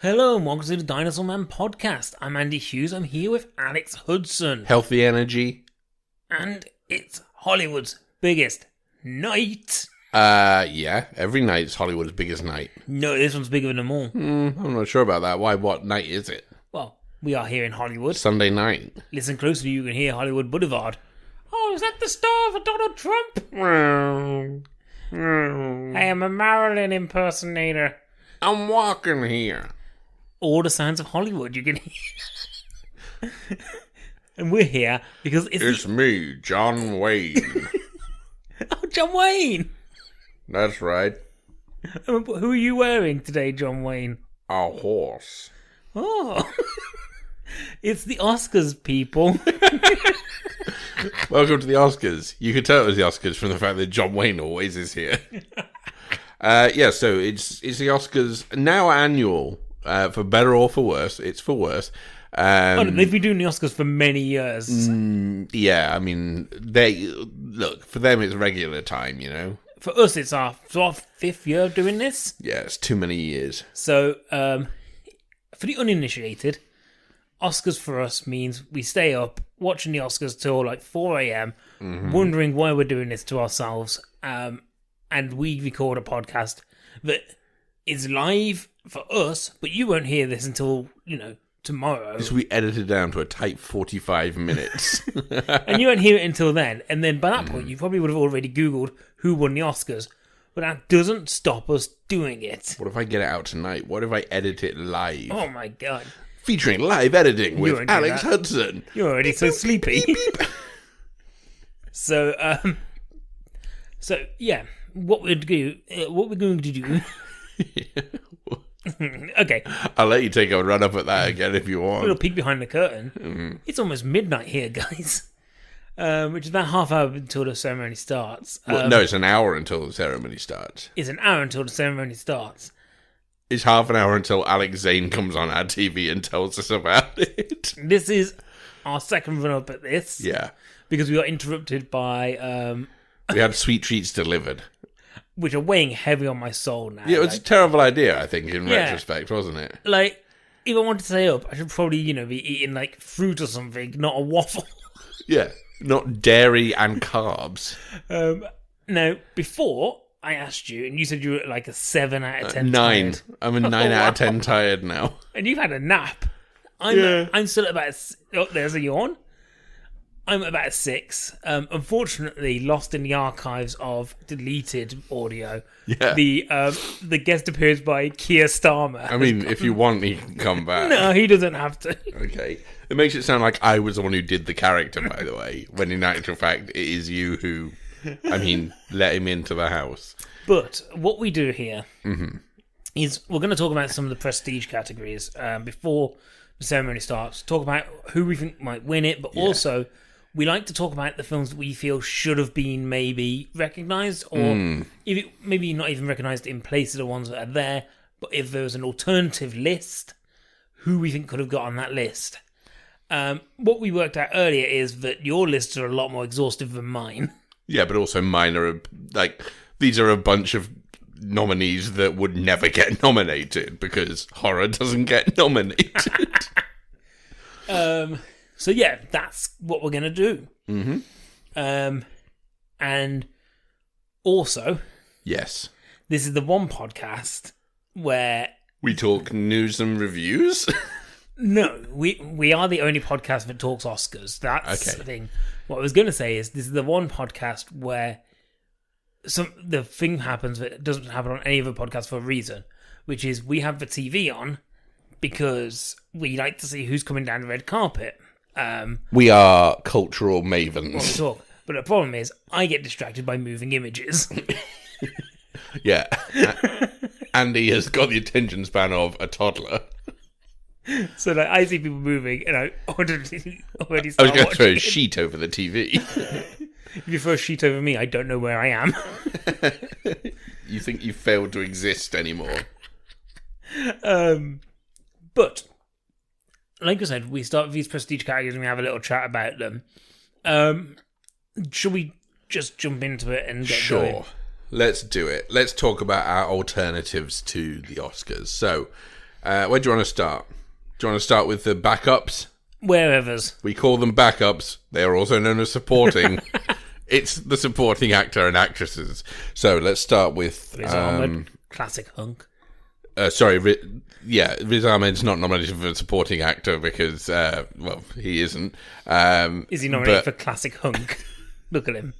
Hello and welcome to the Dinosaur Man podcast. I'm Andy Hughes. I'm here with Alex Hudson. Healthy energy. And it's Hollywood's biggest night. Yeah. Every night's Hollywood's biggest night. No, this one's bigger than them all. I'm not sure about that. Why? What night is it? Well, we are here in Hollywood. Sunday night. Listen closely, you can hear Hollywood Boulevard. Oh, is that the star for Donald Trump? I am a Marilyn impersonator. I'm walking here. All the sounds of Hollywood you can hear. And we're here because It's me, John Wayne. Oh, John Wayne! That's right. Who are you wearing today, John Wayne? A horse. Oh. It's the Oscars, people. Welcome to the Oscars. You could tell it was the Oscars from the fact that John Wayne always is here. So it's the Oscars, now annual, for better or for worse. It's for worse. They've been doing the Oscars for many years. Yeah, I mean, for them it's regular time, you know? For us, it's our fifth year of doing this. Yeah, it's too many years. So, for the uninitiated, Oscars for us means we stay up watching the Oscars till like 4 a.m, wondering why we're doing this to ourselves. And we record a podcast that is live for us, but you won't hear this until, tomorrow. This will be edited down to a tight 45 minutes. And you won't hear it until then. And then by that point, you probably would have already Googled who won the Oscars. But that doesn't stop us doing it. What if I get it out tonight? What if I edit it live? Oh my God. Featuring live editing with Alex Hudson. You're already so sleepy. So yeah, what we're going to do. Okay. I'll let you take a run up at that again if you A want. little peek behind the curtain. It's almost midnight here, guys. Which is about half hour until the ceremony starts. No, it's an hour until the ceremony starts. It's an hour until the ceremony starts. It's half an hour until Alex Zane comes on our TV and tells us about it. This is our second run up at this. Yeah. Because we got interrupted by... We had sweet treats delivered. which are weighing heavy on my soul now. Yeah, it was a terrible idea, I think, in retrospect, wasn't it? Like, if I wanted to stay up, I should probably, be eating, like, fruit or something, not a waffle. Yeah, not dairy and carbs. Now, before I asked you, and you said you were like a 7 out of 10 9. tired. I'm a 9 out of 10 tired now. And you've had a nap. I'm still at about there's a yawn. I'm at about a 6. Unfortunately, lost in the archives of deleted audio. Yeah. The guest appearance by Keir Starmer. I mean, if you want, he can come back. No, he doesn't have to. Okay. It makes it sound like I was the one who did the character, by the way, when in actual fact, it is you who, let him into the house. But what we do here is we're going to talk about some of the prestige categories before the ceremony starts. Talk about who we think might win it, but also we like to talk about the films that we feel should have been maybe recognised, or if maybe not even recognised in place of the ones that are there, but if there was an alternative list, who we think could have got on that list. What we worked out earlier is that your lists are a lot more exhaustive than mine. Yeah, but also mine are, these are a bunch of nominees that would never get nominated because horror doesn't get nominated. So yeah, that's what we're going to do. And also... Yes. This is the one podcast where... We talk news and reviews? No, we are the only podcast that talks Oscars. That's the thing. What I was going to say is this is the one podcast where the thing happens that doesn't happen on any other podcast for a reason, which is we have the TV on because we like to see who's coming down the red carpet. We are cultural mavens. Talk. But the problem is I get distracted by moving images. Yeah. Andy has got the attention span of a toddler. So I see people moving, and I already start I was going to throw a it. sheet over the TV. If you throw a sheet over me, I don't know where I am. You think you failed to exist anymore. But, like I said, we start with these prestige categories and we have a little chat about them. Should we just jump into it and get going? Sure. Let's do it. Let's talk about our alternatives to the Oscars. So, Where do you want to start? Do you want to start with the backups? Wherever's. We call them backups. They are also known as supporting. It's the supporting actor and actresses. So let's start with Riz Ahmed, classic hunk. Riz Ahmed's not nominated for supporting actor because, he isn't. Is he nominated for classic hunk? Look at him.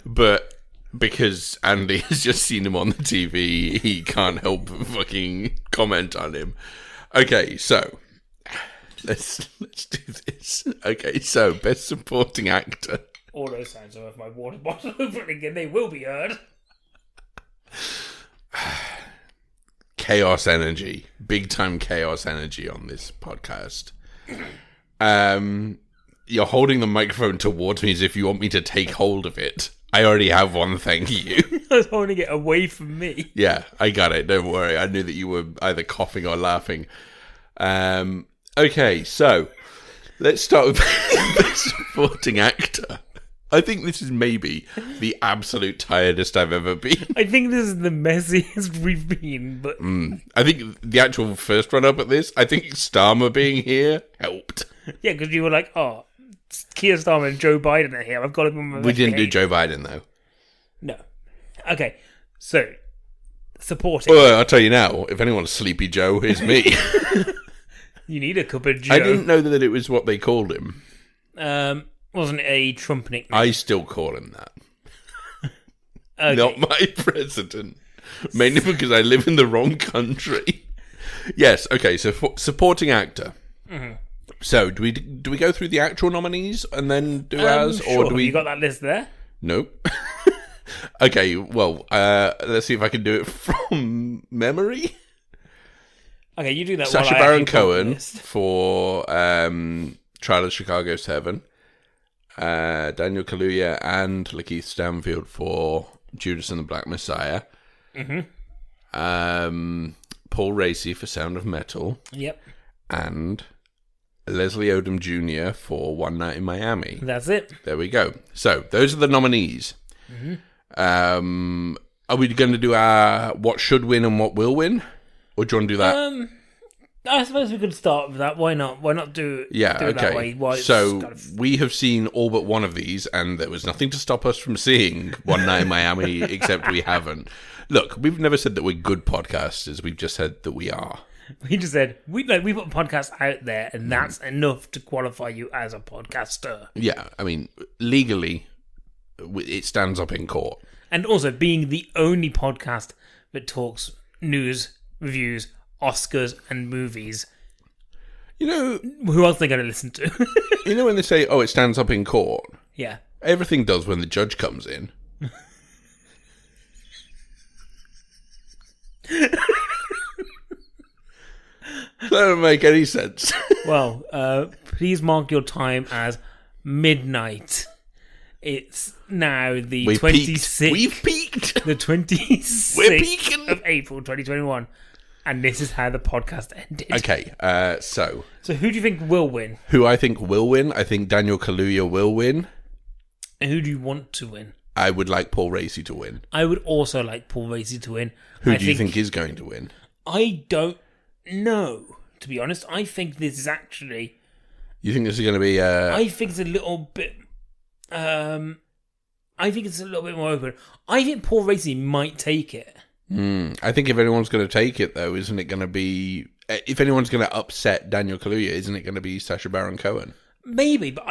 But because Andy has just seen him on the TV, he can't help but fucking comment on him. Okay, so let's do this. Okay, so best supporting actor. All those sounds are of my water bottle opening, and they will be heard. Chaos energy, big time chaos energy on this podcast. You're holding the microphone towards me as if you want me to take hold of it. I already have one, thank you. I was holding it away from me. Yeah, I got it. Don't worry. I knew that you were either coughing or laughing. Okay, so let's start with best supporting actor. I think this is maybe the absolute tiredest I've ever been. I think this is the messiest we've been, but... I think the actual first run-up at this, I think Starmer being here helped. Yeah, because you were like, oh, Keir Starmer and Joe Biden are here. I've got to be on my We didn't do Joe Biden, though. No. Okay, so, supporting. Well, I'll tell you now, if anyone's Sleepy Joe, it's me. You need a cup of Joe. I didn't know that it was what they called him. Wasn't it a Trump nickname? I still call him that. Okay. Not my president. Mainly because I live in the wrong country. Yes, okay, so supporting actor. Mm-hmm. So, do we go through the actual nominees and then do ours? Sure. Or do we... You got that list there? Nope. Okay, well, let's see if I can do it from memory. Okay, you do that. Sacha while I Baron actually pull the Cohen list. for Trial of Chicago 7. Daniel Kaluuya and Lakeith Stanfield for Judas and the Black Messiah. Mm-hmm. Paul Raci for Sound of Metal. Yep. And Leslie Odom Jr. for One Night in Miami. That's it. There we go. So, those are the nominees. Mm-hmm. Are we going to do our what should win and what will win? Or do you want to do that? I suppose we could start with that. Why not? Why not do it that way? So, we have seen all but one of these, and there was nothing to stop us from seeing One Night in Miami, except we haven't. Look, we've never said that we're good podcasters. We've just said that we are. We just said, we put a podcast out there, and that's enough to qualify you as a podcaster. Yeah, I mean, legally, it stands up in court. And also, being the only podcast that talks news, reviews, Oscars, and movies. You know... Who else are they going to listen to? You know when they say, oh, it stands up in court? Yeah. Everything does when the judge comes in. That doesn't make any sense. Well, please mark your time as midnight. It's now the 26th. We've peaked. The 26th We're peaking. of April 2021. And this is how the podcast ended. Okay, so who do you think will win? Who I think will win? I think Daniel Kaluuya will win. And who do you want to win? I would like Paul Raci to win. I would also like Paul Raci to win. Who do you think is going to win? I don't know, to be honest. I think this is actually... You think this is going to be... I think it's a little bit... I think it's a little bit more open. I think Paul Raci might take it. I think if anyone's going to take it, though, isn't it going to be... If anyone's going to upset Daniel Kaluuya, isn't it going to be Sacha Baron Cohen? Maybe, but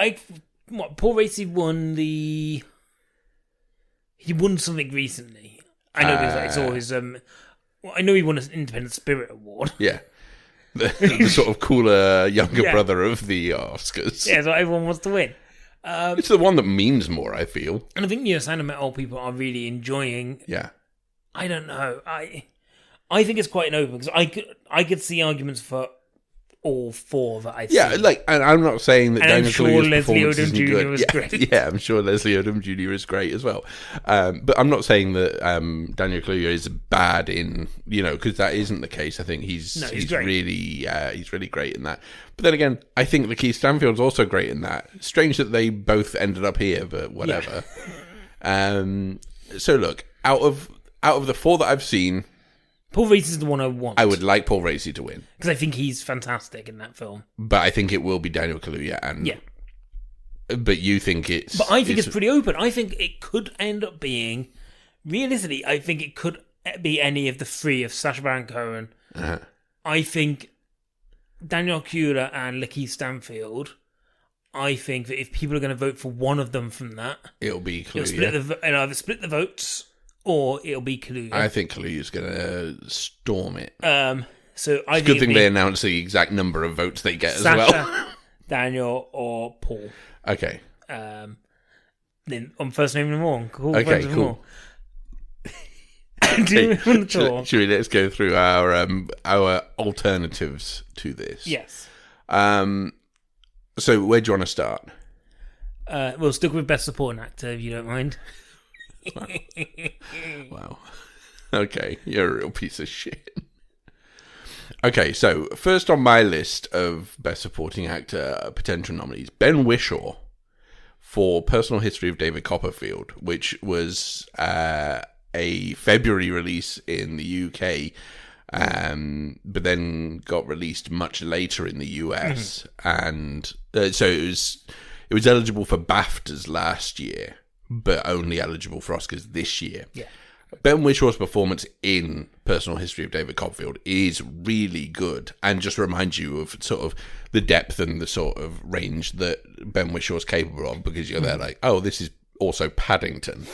Paul Raci won the... He won something recently. I know it's always... I know he won an Independent Spirit Award. Yeah. The sort of cooler younger brother of the Oscars. Yeah, so everyone wants to win. It's the one that means more, I feel. And I think Sound of Metal people are really enjoying... Yeah. I don't know. I think it's quite an open, because I could see arguments for all four that I've seen. Yeah, and I'm not saying that Daniel Kaluuya's Leslie performance Odom isn't Jr. good. was great. Yeah, I'm sure Leslie Odom Jr. is great as well. But I'm not saying that Daniel Kaluuya is bad in, because that isn't the case. I think he's great. He's really great in that. But then again, I think Lakeith Stanfield's also great in that. Strange that they both ended up here, but whatever. Yeah. So look, out of the four that I've seen, Paul Raci is the one I want. I would like Paul Raci to win. Because I think he's fantastic in that film. But I think it will be Daniel Kaluuya. And, but you think it's... But I think it's pretty open. I think it could end up being... Realistically, I think it could be any of the three of Sacha Baron Cohen. Uh-huh. I think Daniel Kaluuya and Lakeith Stanfield... I think that if people are going to vote for one of them from that... It'll be Kaluuya. It'll either split the votes... Or it'll be Kaluuya. I think Kaluuya's going to storm it. So I it's a good thing they announce the exact number of votes they get Sacha, as well. Daniel or Paul. Okay. Then on first name and more. Cool. Okay, cool. Should we let's go through our alternatives to this? Yes. So where do you want to start? We'll stick with best supporting actor if you don't mind. Wow. Okay, you're a real piece of shit. Okay, so first on my list of best supporting actor potential nominees, Ben Whishaw for Personal History of David Copperfield, which was a February release in the UK, but then got released much later in the US, and so it was eligible for BAFTAs last year, but only eligible for Oscars this year. Yeah. Ben Wishaw's performance in Personal History of David Copperfield is really good, and just reminds you of sort of the depth and the sort of range that Ben Wishaw's capable of, because you're there like, oh, this is also Paddington.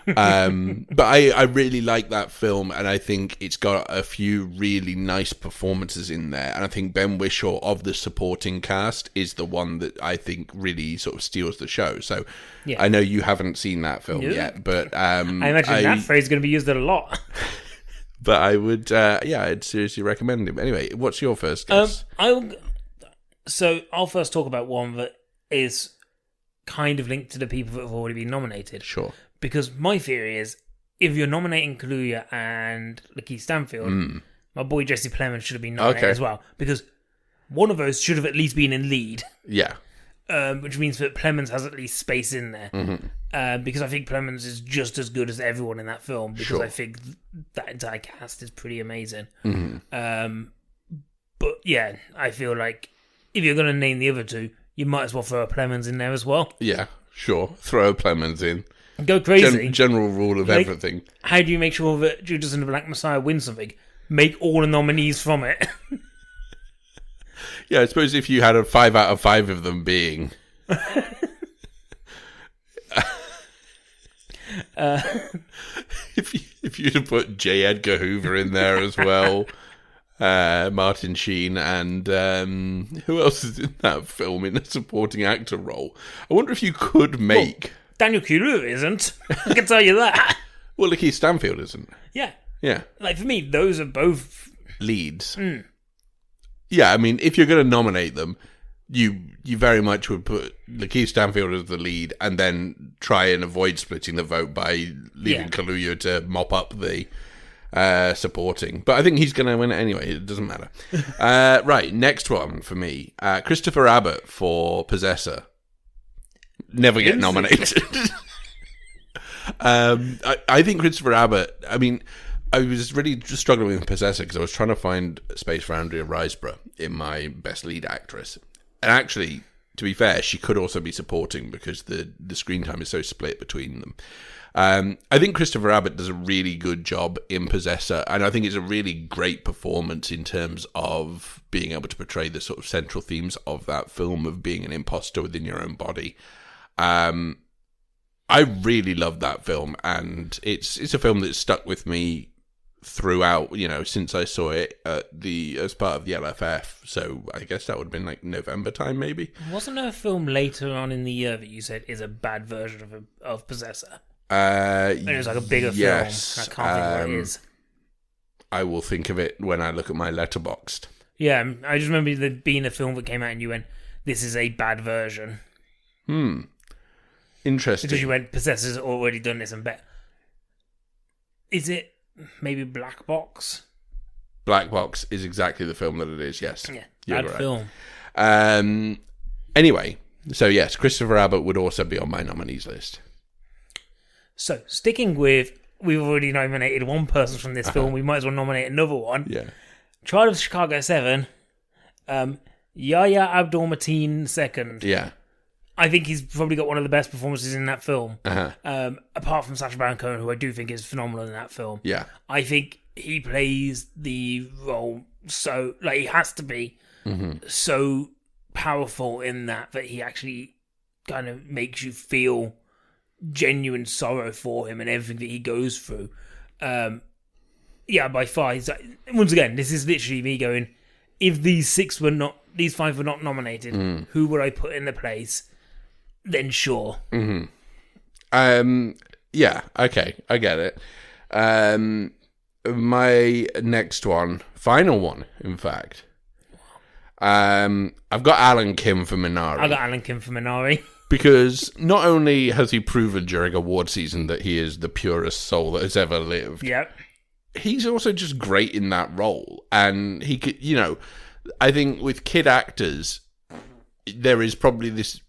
But I really like that film, and I think it's got a few really nice performances in there, and I think Ben Whishaw of the supporting cast is the one that I think really sort of steals the show. So I know you haven't seen that film yet, but I imagine that phrase is going to be used a lot. But I would I'd seriously recommend him. Anyway, what's your first guess? I'll first talk about one that is kind of linked to the people that have already been nominated. Sure. Because my theory is, if you're nominating Kaluuya and Lakeith Stanfield, my boy Jesse Plemons should have been nominated as well. Because one of those should have at least been in lead. Yeah. Which means that Plemons has at least space in there. Because I think Plemons is just as good as everyone in that film. Because I think that entire cast is pretty amazing. But yeah, I feel like if you're going to name the other two, you might as well throw a Plemons in there as well. Yeah, sure. Throw a Plemons in. Go crazy. General rule of everything. How do you make sure that Judas and the Black Messiah wins something? Make all the nominees from it. Yeah, I suppose if you had a 5 out of 5 of them being... if you'd have put J. Edgar Hoover in there as well... Martin Sheen, and who else is in that film in a supporting actor role? I wonder if you could make... Well, Daniel Kaluuya isn't. I can tell you that. Well, Lakeith Stanfield isn't. Yeah. Yeah. Like, for me, those are both... leads. Yeah, I mean, if you're going to nominate them, you very much would put Lakeith Stanfield as the lead and then try and avoid splitting the vote by leaving Kaluuya to mop up the... supporting, but I think he's going to win it anyway. It doesn't matter. Right, next one for me, Christopher Abbott for Possessor. Never get nominated. I think Christopher Abbott. I mean, I was really just struggling with Possessor because I was trying to find space for Andrea Riseborough in my best lead actress, and actually, to be fair, she could also be supporting because the screen time is so split between them. I think Christopher Abbott does a really good job in Possessor, and I think it's a really great performance in terms of being able to portray the sort of central themes of that film of being an imposter within your own body. I really love that film, and it's a film that's stuck with me throughout, since I saw it as part of the LFF. So I guess that would have been like November time, maybe. Wasn't there a film later on in the year that you said is a bad version of Possessor? And it was like a bigger film. I can't think what it is. I will think of it when I look at my Letterboxd. Yeah, I just remember there being a film that came out and you went, "This is a bad version." Interesting. Because you went, Possessor's already done this and better. Is it maybe Black Box? Black Box is exactly the film that it is, yes. Yeah, bad film. Anyway, so yes, Christopher Abbott would also be on my nominees list. So, sticking with we've already nominated one person from this film. We might as well nominate another one. Yeah. Trial of Chicago 7. Yahya Abdul-Mateen second. Yeah. I think he's probably got one of the best performances in that film. Uh-huh. Apart from Sacha Baron Cohen, who I do think is phenomenal in that film. Yeah. I think he plays the role so... Like, he has to be so powerful in that he actually kind of makes you feel genuine sorrow for him and everything that he goes through. Yeah, by far. He's like, once again, this is literally me going, if these 5 were not nominated, who would I put in the place? Then sure. Yeah, okay, I get it. My next one, final one, in fact. I've got Alan Kim for Minari. I got Alan Kim for Minari. Because not only has he proven during award season that he is the purest soul that has ever lived. Yep. He's also just great in that role. And he could, I think with kid actors, there is probably this...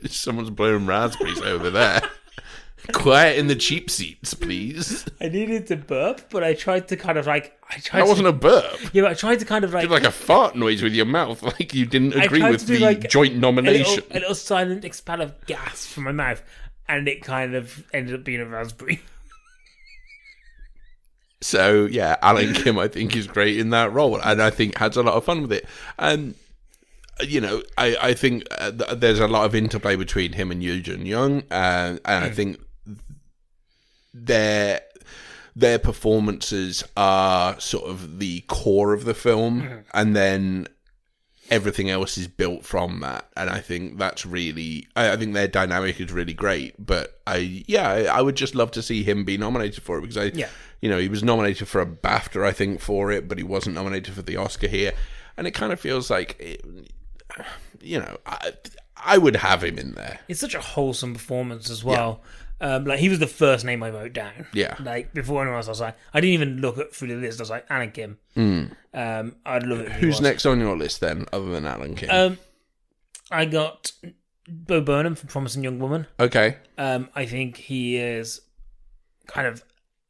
Someone's blowing raspberries over there. Quiet in the cheap seats, please. I needed to burp, but I tried to kind of like... That wasn't a burp. Yeah, but I tried to kind of like... You did like a fart noise with your mouth, like you didn't agree with the joint nomination. A little silent expel of gas from my mouth, and it kind of ended up being a raspberry. So, yeah, Alan Kim, I think, is great in that role, and I think has a lot of fun with it. And, I think there's a lot of interplay between him and yuh-jung, and I think their performances are sort of the core of the film, and then everything else is built from that. And I think that's really... I think their dynamic is really great, but I would just love to see him be nominated for it, because he was nominated for a BAFTA, I think, for it, but he wasn't nominated for the Oscar here. And it kind of feels like, I would have him in there. It's such a wholesome performance as well. Yeah. He was the first name I wrote down. Yeah. Like, before anyone else, I was like, I didn't even look through the list. I was like, Alan Kim. I'd love it. Who's next on your list then, other than Alan Kim? I got Bo Burnham from Promising Young Woman. Okay. I think he is kind of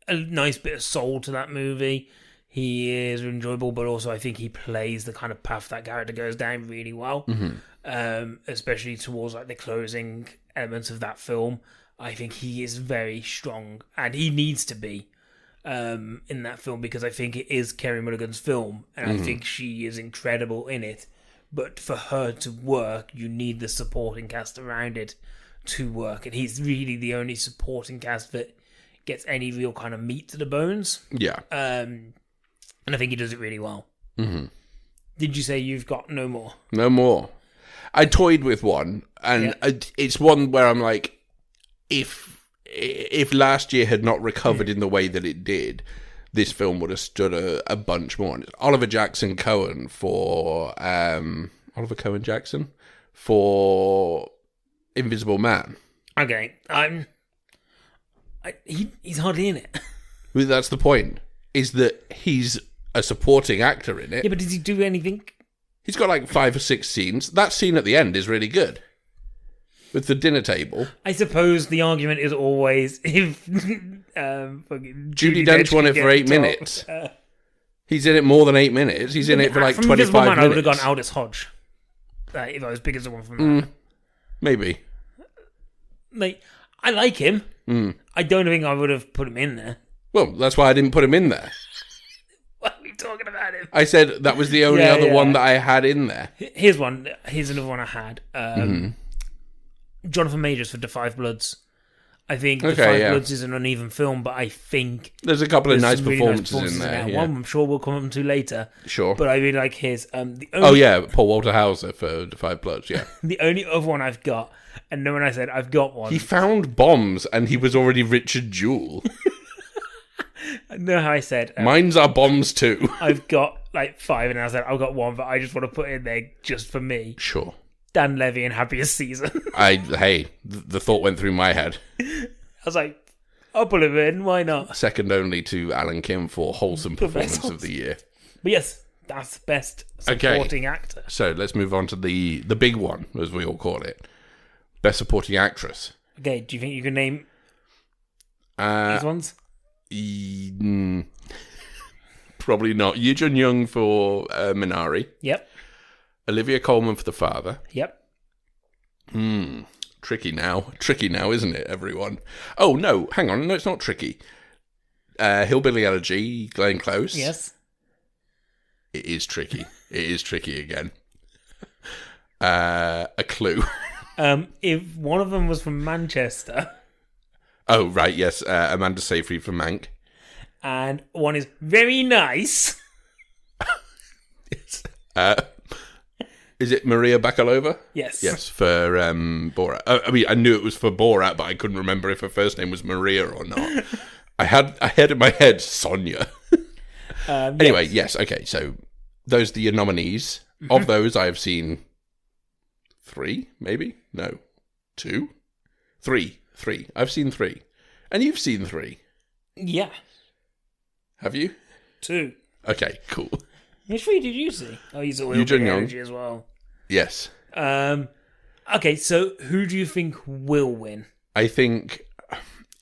a nice bit of soul to that movie. He is enjoyable, but also I think he plays the kind of path that character goes down really well. Especially towards like the closing elements of that film. I think he is very strong, and he needs to be in that film, because I think it is Carey Mulligan's film, and I think she is incredible in it. But for her to work, you need the supporting cast around it to work, and he's really the only supporting cast that gets any real kind of meat to the bones. Yeah. And I think he does it really well. Did you say you've got no more? No more. I toyed with one, and it's one where I'm like, if last year had not recovered in the way that it did, this film would have stood a bunch more. And it's Oliver Cohen for Invisible Man. Okay, he's hardly in it. Well, that's the point. Is that he's a supporting actor in it. Yeah, but does he do anything? He's got like 5 or 6 scenes. That scene at the end is really good. With the dinner table. I suppose the argument is always if Judi Dench won it for 8 minutes. He's in it more than 8 minutes. He's in it for like 25 Man, minutes. I would have gone Aldous Hodge. If I was big as the one from that. Maybe. Like, I like him. I don't think I would have put him in there. Well, that's why I didn't put him in there. Why are we talking about him? I said that was the only other one that I had in there. Here's one. Here's another one I had. Jonathan Majors for The Five Bloods. I think The Five Bloods is an uneven film, but I think there's a couple of nice performances in there. One I'm sure we'll come up to later. Sure. But I really like his. Paul Walter Hauser for The Five Bloods, yeah. The only other one I've got, and then when I said I've got one... He found bombs, and he was already Richard Jewell. I know how I said... Mine's are bombs too. I've got like 5, and I said I've got one, but I just want to put in there just for me. Sure. Dan Levy in Happiest Season. The thought went through my head. I was like, I'll put him in, why not? Second only to Alan Kim for wholesome performance of the year. But yes, that's best supporting actor. So let's move on to the big one, as we all call it. Best supporting actress. Okay, do you think you can name These ones? Probably not. Yuh-jung for Minari. Yep. Olivia Colman for the father. Yep. Tricky now, isn't it, everyone? Oh, no, hang on. No, it's not tricky. Hillbilly Elegy, Glenn Close. Yes. It is tricky. It is tricky again. A clue. If one of them was from Manchester. Oh, right, yes. Amanda Seyfried from Mank. And one is very nice. Yes. Is it Maria Bakalova? Yes. Yes, for Borat. I mean, I knew it was for Borat, but I couldn't remember if her first name was Maria or not. I had in my head Sonia. Anyway, yes. Okay, so those are your nominees. Mm-hmm. Of those, I have seen 3, maybe? No. 2? 3. I've seen 3. And you've seen 3. Yeah. Have you? 2. Okay, cool. Which 3 did you see? Oh, you saw Yuh-jung Energy as well. Yes. Okay, so who do you think will win? I think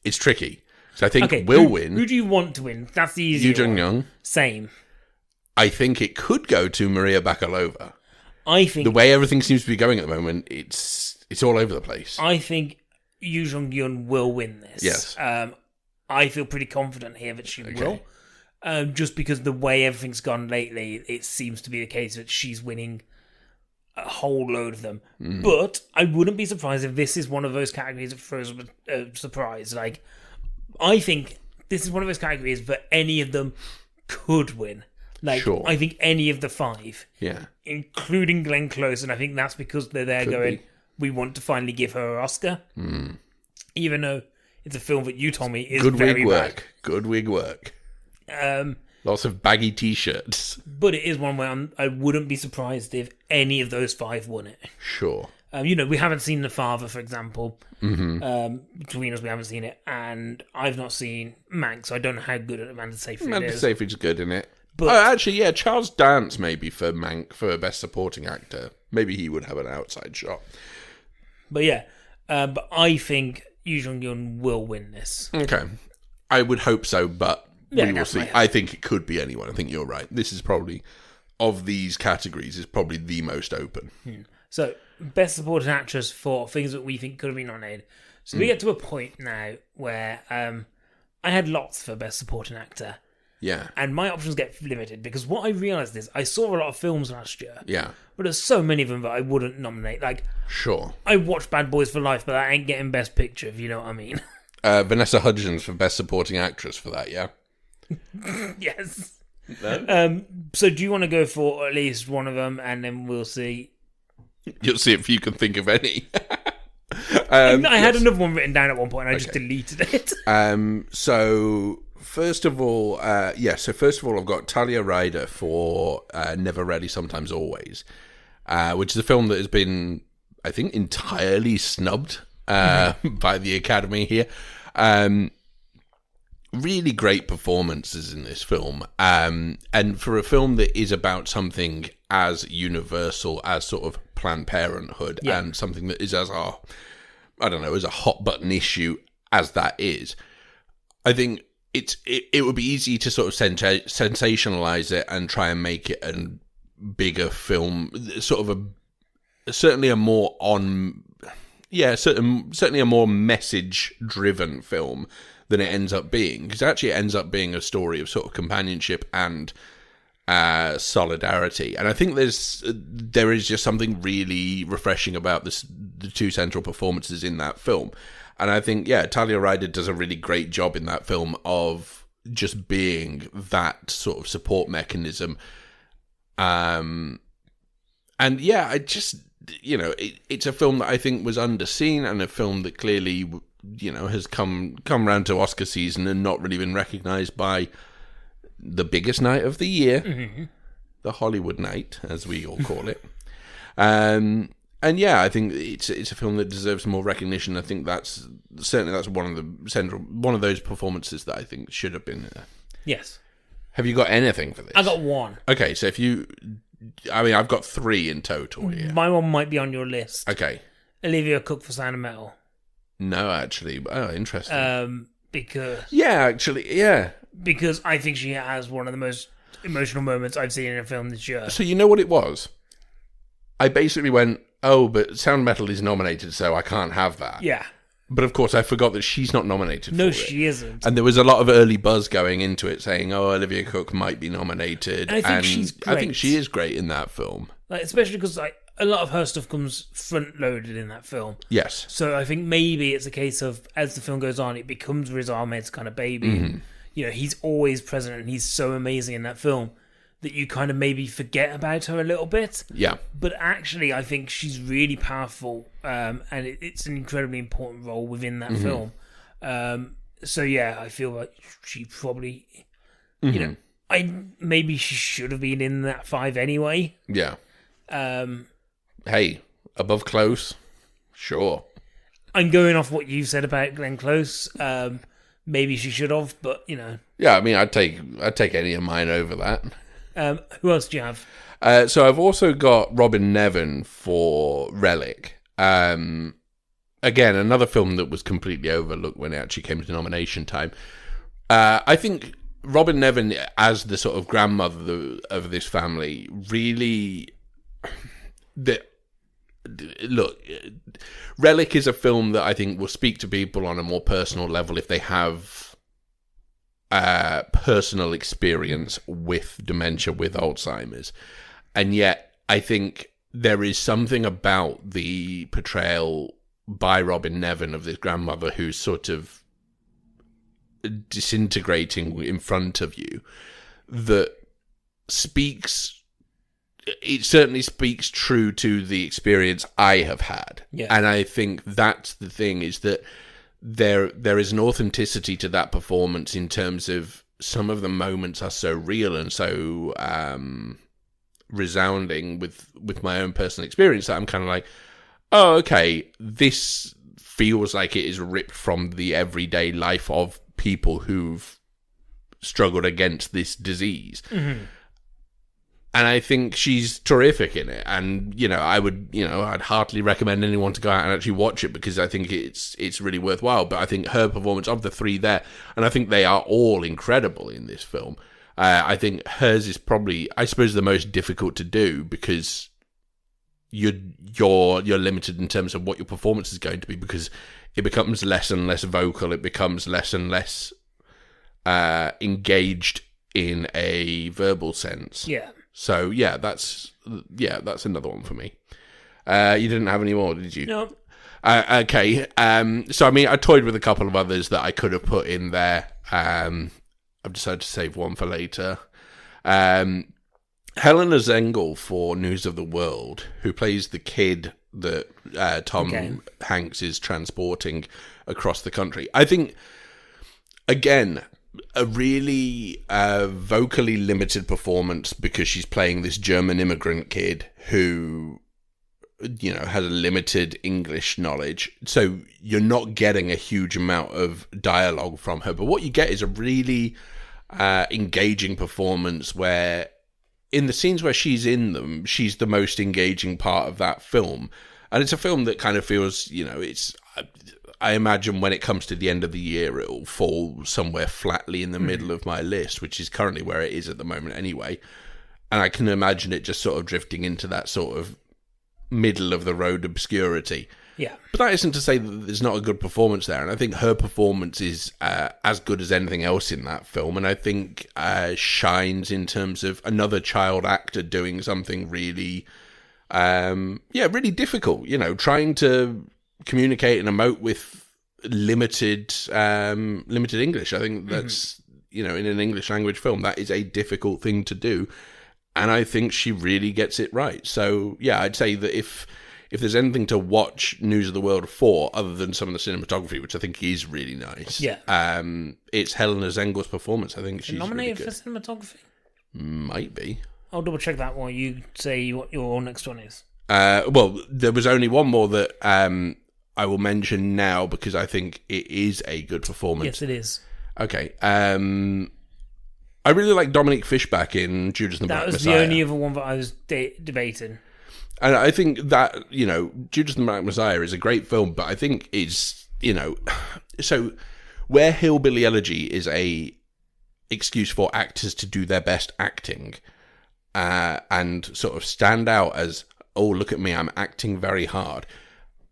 it's tricky. So I think will win. Who do you want to win? That's the easier Yuh-jung. Same. I think it could go to Maria Bakalova. I think the way everything seems to be going at the moment, it's all over the place. I think Yuh-jung will win this. Yes. I feel pretty confident here that she will. Just because the way everything's gone lately, it seems to be the case that she's winning a whole load of them. But I wouldn't be surprised if this is one of those categories that throws a surprise. Like, I think this is one of those categories that any of them could win. Like, sure. I think any of the 5. Yeah. Including Glenn Close, and I think that's because they're there going, we want to finally give her an Oscar. Even though it's a film that you told me is very bad. Good wig work. Lots of baggy t-shirts. But it is one where I wouldn't be surprised if any of those 5 won it. Sure. We haven't seen The Father, for example. Mm-hmm. Between us, we haven't seen it. And I've not seen Mank, so I don't know how good Amanda Seyfried is. Amanda Seyfried's good in it. But, actually, yeah, Charles Dance maybe for Mank, for Best Supporting Actor. Maybe he would have an outside shot. But yeah, but I think Yuh-jung will win this. Okay. I would hope so, but we will see. I think it could be anyone. I think you're right. This is probably, of these categories, is probably the most open. So, Best Supporting Actress for things that we think could have been nominated. So we get to a point now where I had lots for Best Supporting Actor. Yeah. And my options get limited because what I realised is I saw a lot of films last year. Yeah. But there's so many of them that I wouldn't nominate. Like, sure. I watched Bad Boys for Life, but I ain't getting Best Picture, if you know what I mean. Vanessa Hudgens for Best Supporting Actress for that, yeah? Yes. No? So do you want to go for at least one of them and then we'll see? You'll see if you can think of any. I had another one written down at one point and I just deleted it. So first of all, I've got Talia Ryder for Never Ready, Sometimes Always, which is a film that has been, I think, entirely snubbed by the Academy here. Really great performances in this film. And for a film that is about something as universal as sort of Planned Parenthood and something that is as a hot button issue as that is, I think it would be easy to sort of sensationalize it and try and make it a bigger film, sort of certainly a more message driven film than it ends up being, because actually it ends up being a story of sort of companionship and solidarity. And I think there is just something really refreshing about the 2 central performances in that film. And I think, Talia Ryder does a really great job in that film of just being that sort of support mechanism. I just, it's a film that I think was underseen, and a film that clearly, has come round to Oscar season and not really been recognised by the biggest night of the year, the Hollywood night, as we all call it. I think it's a film that deserves more recognition. I think that's one of those performances that I think should have been there. Yes. Have you got anything for this? I got one. Okay, so I've got 3 in total here. My one might be on your list. Okay. Olivia Cook for Sound of Metal. No, actually. Oh, interesting. because Because I think she has one of the most emotional moments I've seen in a film this year. So you know what it was? I basically went, oh, but Sound Metal is nominated, so I can't have that. Yeah. But of course, I forgot that she's not nominated for it. No, she isn't. And there was a lot of early buzz going into it saying, oh, Olivia Cooke might be nominated. And I think she's great. I think she is great in that film. Like, especially because a lot of her stuff comes front-loaded in that film. Yes. So I think maybe it's a case of, as the film goes on, it becomes Riz Ahmed's kind of baby. Mm-hmm. You know, he's always present and he's so amazing in that film that you kind of maybe forget about her a little bit. Yeah. But actually, I think she's really powerful, and it's an incredibly important role within that film. So yeah, I feel like she probably, you know, maybe she should have been in that 5 anyway. Yeah. Hey, above Close, sure. I'm going off what you said about Glenn Close. Maybe she should have, but you know. Yeah, I mean, I'd take any of mine over that. Who else do you have? So I've also got Robin Nevin for Relic. Again, another film that was completely overlooked when it actually came to nomination time. I think Robin Nevin, as the sort of grandmother of this family, really... Look, Relic is a film that I think will speak to people on a more personal level if they have personal experience with dementia, with Alzheimer's. And yet, I think there is something about the portrayal by Robin Nevin of this grandmother who's sort of disintegrating in front of you that speaks... It certainly speaks true to the experience I have had. Yeah. And I think that's the thing, is that there is an authenticity to that performance in terms of some of the moments are so real and so resounding with my own personal experience that I'm kind of like, oh, okay, this feels like it is ripped from the everyday life of people who've struggled against this disease. Mm-hmm. And I think she's terrific in it. And, I'd heartily recommend anyone to go out and actually watch it because I think it's really worthwhile. But I think her performance of the 3 there, and I think they are all incredible in this film. I think hers is probably, I suppose, the most difficult to do because you're limited in terms of what your performance is going to be because it becomes less and less vocal. It becomes less and less engaged in a verbal sense. Yeah. So that's another one for me. You didn't have any more, did you? No. Okay. So I mean, I toyed with a couple of others that I could have put in there. I've decided to save one for later. Helena Zengel for News of the World, who plays the kid that Tom Hanks is transporting across the country. I think, again, a really vocally limited performance because she's playing this German immigrant kid who, has a limited English knowledge. So you're not getting a huge amount of dialogue from her. But what you get is a really engaging performance where in the scenes where she's in them, she's the most engaging part of that film. And it's a film that kind of feels, I imagine when it comes to the end of the year, it'll fall somewhere flatly in the middle of my list, which is currently where it is at the moment anyway. And I can imagine it just sort of drifting into that sort of middle of the road obscurity. Yeah. But that isn't to say that there's not a good performance there. And I think her performance is as good as anything else in that film. And I think shines in terms of another child actor doing something really, really difficult, trying to communicate and emote with limited English. I think that's in an English language film that is a difficult thing to do, and I think she really gets it right. So yeah, I'd say that if there's anything to watch News of the World for other than some of the cinematography, which I think is really nice, it's Helena Zengel's performance. I think she's nominated really for cinematography. Might be. I'll double check that while you say what your next one is. Well, there was only one more that I will mention now because I think it is a good performance. Yes, it is. Okay. I really like Dominic Fishback in Judas and the Black Messiah. That was the only other one that I was debating. And I think that, Judas and the Black Messiah is a great film, but I think it's, so where Hillbilly Elegy is a excuse for actors to do their best acting, and sort of stand out as, oh, look at me, I'm acting very hard.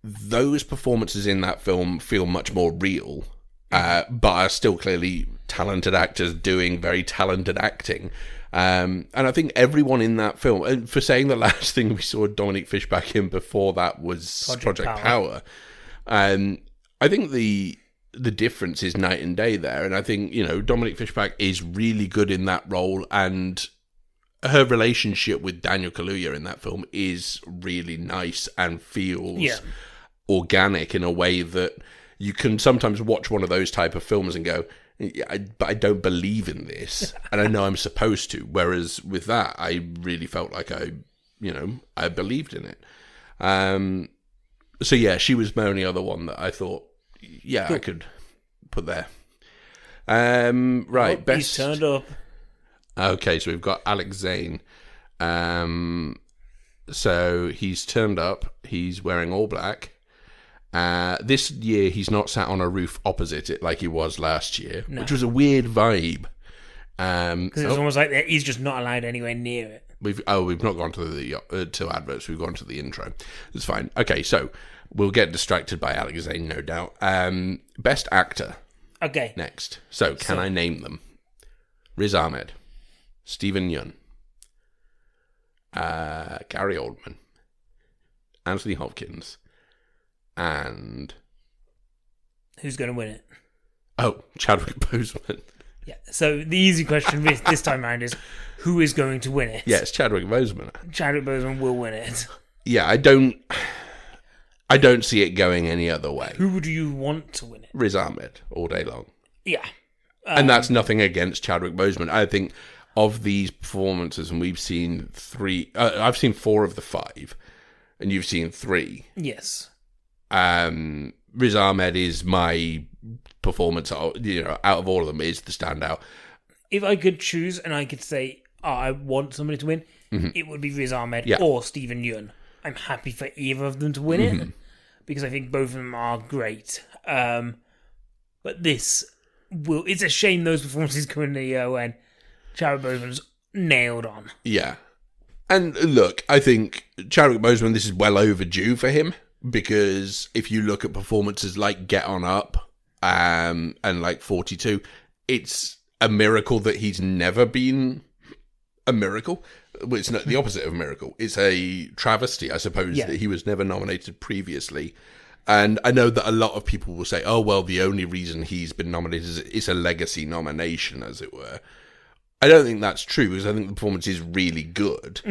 Those performances in that film feel much more real, but are still clearly talented actors doing very talented acting. And I think everyone in that film, and for saying the last thing we saw Dominic Fishback in before that was Project Power, I think the difference is night and day there. And I think, Dominic Fishback is really good in that role, and her relationship with Daniel Kaluuya in that film is really nice and feels organic in a way that you can sometimes watch one of those type of films and go, but I don't believe in this, and I know I'm supposed to. Whereas with that, I really felt like I believed in it. So yeah, she was my only other one that I thought, I could put there. Right, best. He's turned up. Okay, so we've got Alex Zane. So he's turned up. He's wearing all black. This year, he's not sat on a roof opposite it like he was last year, which was a weird vibe. Because it's almost like he's just not allowed anywhere near it. We've not gone to the to adverts. We've gone to the intro. It's fine. Okay, so we'll get distracted by Alex Zane, no doubt. Best actor. Okay. Next. So can I name them? Riz Ahmed, Stephen Yeun, Gary Oldman, Anthony Hopkins, and who's going to win it? Oh, Chadwick Boseman. Yeah. So the easy question this time around is, who is going to win it? Yeah, it's Chadwick Boseman. Chadwick Boseman will win it. Yeah, I don't see it going any other way. Who would you want to win it? Riz Ahmed all day long. Yeah. And that's nothing against Chadwick Boseman. I think of these performances, and we've seen 3. I've seen 4 of the 5, and you've seen 3. Yes. Riz Ahmed is my performance, out of all of them, is the standout. If I could choose and I could say, I want somebody to win, it would be Riz Ahmed or Stephen Yeun. I'm happy for either of them to win it, because I think both of them are great. But it's a shame those performances come in a year when Chadwick Boseman's nailed on. Yeah. And look, I think Chadwick Boseman, this is well overdue for him, because if you look at performances like Get On Up and like 42, it's a miracle that he's never been a miracle. Well, it's not the opposite of a miracle. It's a travesty, I suppose, that he was never nominated previously. And I know that a lot of people will say, oh, well, the only reason he's been nominated is it's a legacy nomination, as it were. I don't think that's true, because I think the performance is really good.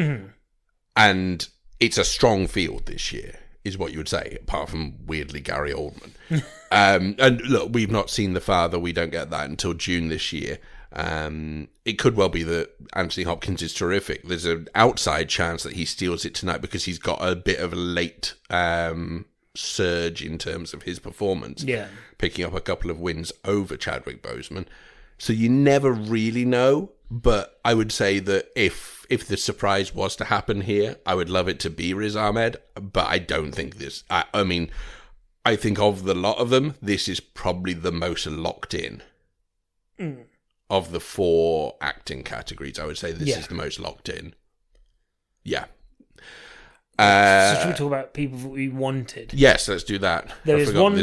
And it's a strong field this year, is what you would say, apart from, weirdly, Gary Oldman. And look, we've not seen The Father. We don't get that until June this year. It could well be that Anthony Hopkins is terrific. There's an outside chance that he steals it tonight because he's got a bit of a late surge in terms of his performance, picking up a couple of wins over Chadwick Boseman. So you never really know, but I would say that if the surprise was to happen here, I would love it to be Riz Ahmed, but I don't think this... I mean, I think of the lot of them, this is probably the most locked in. Of the 4 acting categories, I would say this is the most locked in. Yeah. So should we talk about people that we wanted? Yes, let's do that. There is one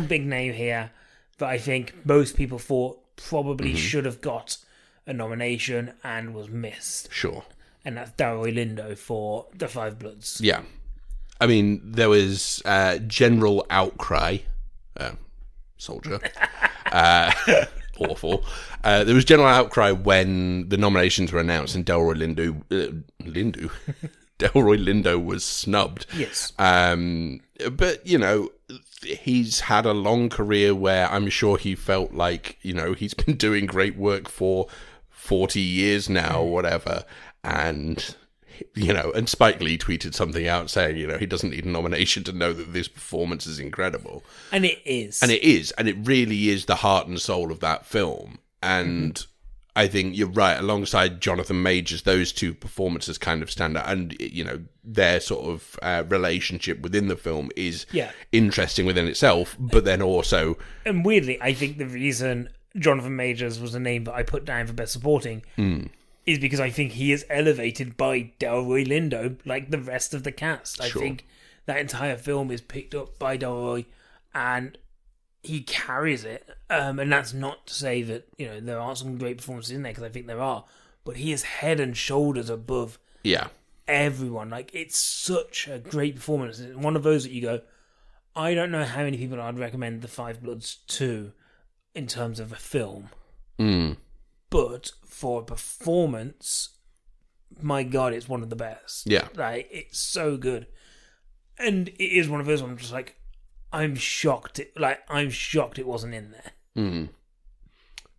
big name here that I think most people thought probably should have got a nomination and was missed. Sure. And that's Delroy Lindo for The Five Bloods. Yeah. I mean, there was general outcry. Soldier. Awful. There was general outcry when the nominations were announced and Delroy Lindo was snubbed. Yes. But, he's had a long career where I'm sure he felt like, he's been doing great work for 40 years now or whatever. And, and Spike Lee tweeted something out saying, he doesn't need a nomination to know that this performance is incredible. And it is. And it is. And it really is the heart and soul of that film. And I think you're right. Alongside Jonathan Majors, those two performances kind of stand out, and their sort of relationship within the film is interesting within itself. But then also, and weirdly, I think the reason Jonathan Majors was a name that I put down for Best Supporting is because I think he is elevated by Delroy Lindo, like the rest of the cast. I think that entire film is picked up by Delroy, and he carries it, and that's not to say that there aren't some great performances in there, because I think there are, but he is head and shoulders above everyone. Like, it's such a great performance. It's one of those that you go, I don't know how many people I'd recommend The Five Bloods to in terms of a film, but for a performance, my God, it's one of the best. Like, it's so good, and it is one of those where I'm just like, I'm shocked. I'm shocked it wasn't in there.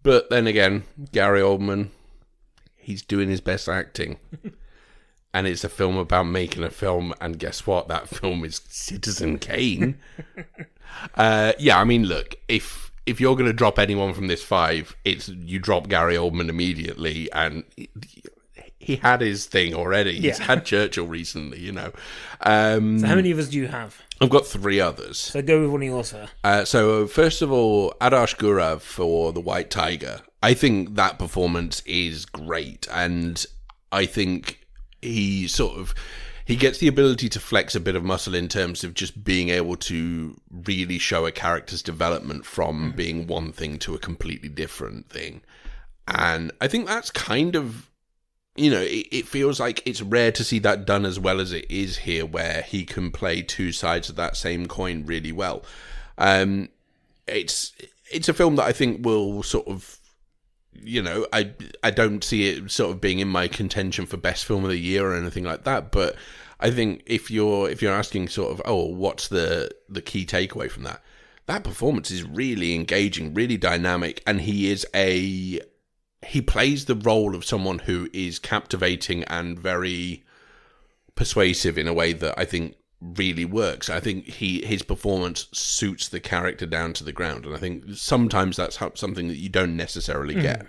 But then again, Gary Oldman, he's doing his best acting, and it's a film about making a film. And guess what? That film is Citizen Kane. I mean, look, if you're going to drop anyone from this five, it's you drop Gary Oldman immediately, and he had his thing already. He's had Churchill recently, So how many of us do you have? I've got three others. So go with one of yours first. So first of all, Adarsh Gurav for The White Tiger. I think that performance is great, and I think he gets the ability to flex a bit of muscle in terms of just being able to really show a character's development from being one thing to a completely different thing. And I think that's kind of, it feels like it's rare to see that done as well as it is here, where he can play two sides of that same coin really well. It's a film that I think will sort of, I don't see it sort of being in my contention for best film of the year or anything like that. But I think if you're asking sort of, what's the key takeaway from that? That performance is really engaging, really dynamic, and he plays the role of someone who is captivating and very persuasive in a way that I think really works. I think his performance suits the character down to the ground, and I think sometimes that's something that you don't necessarily get.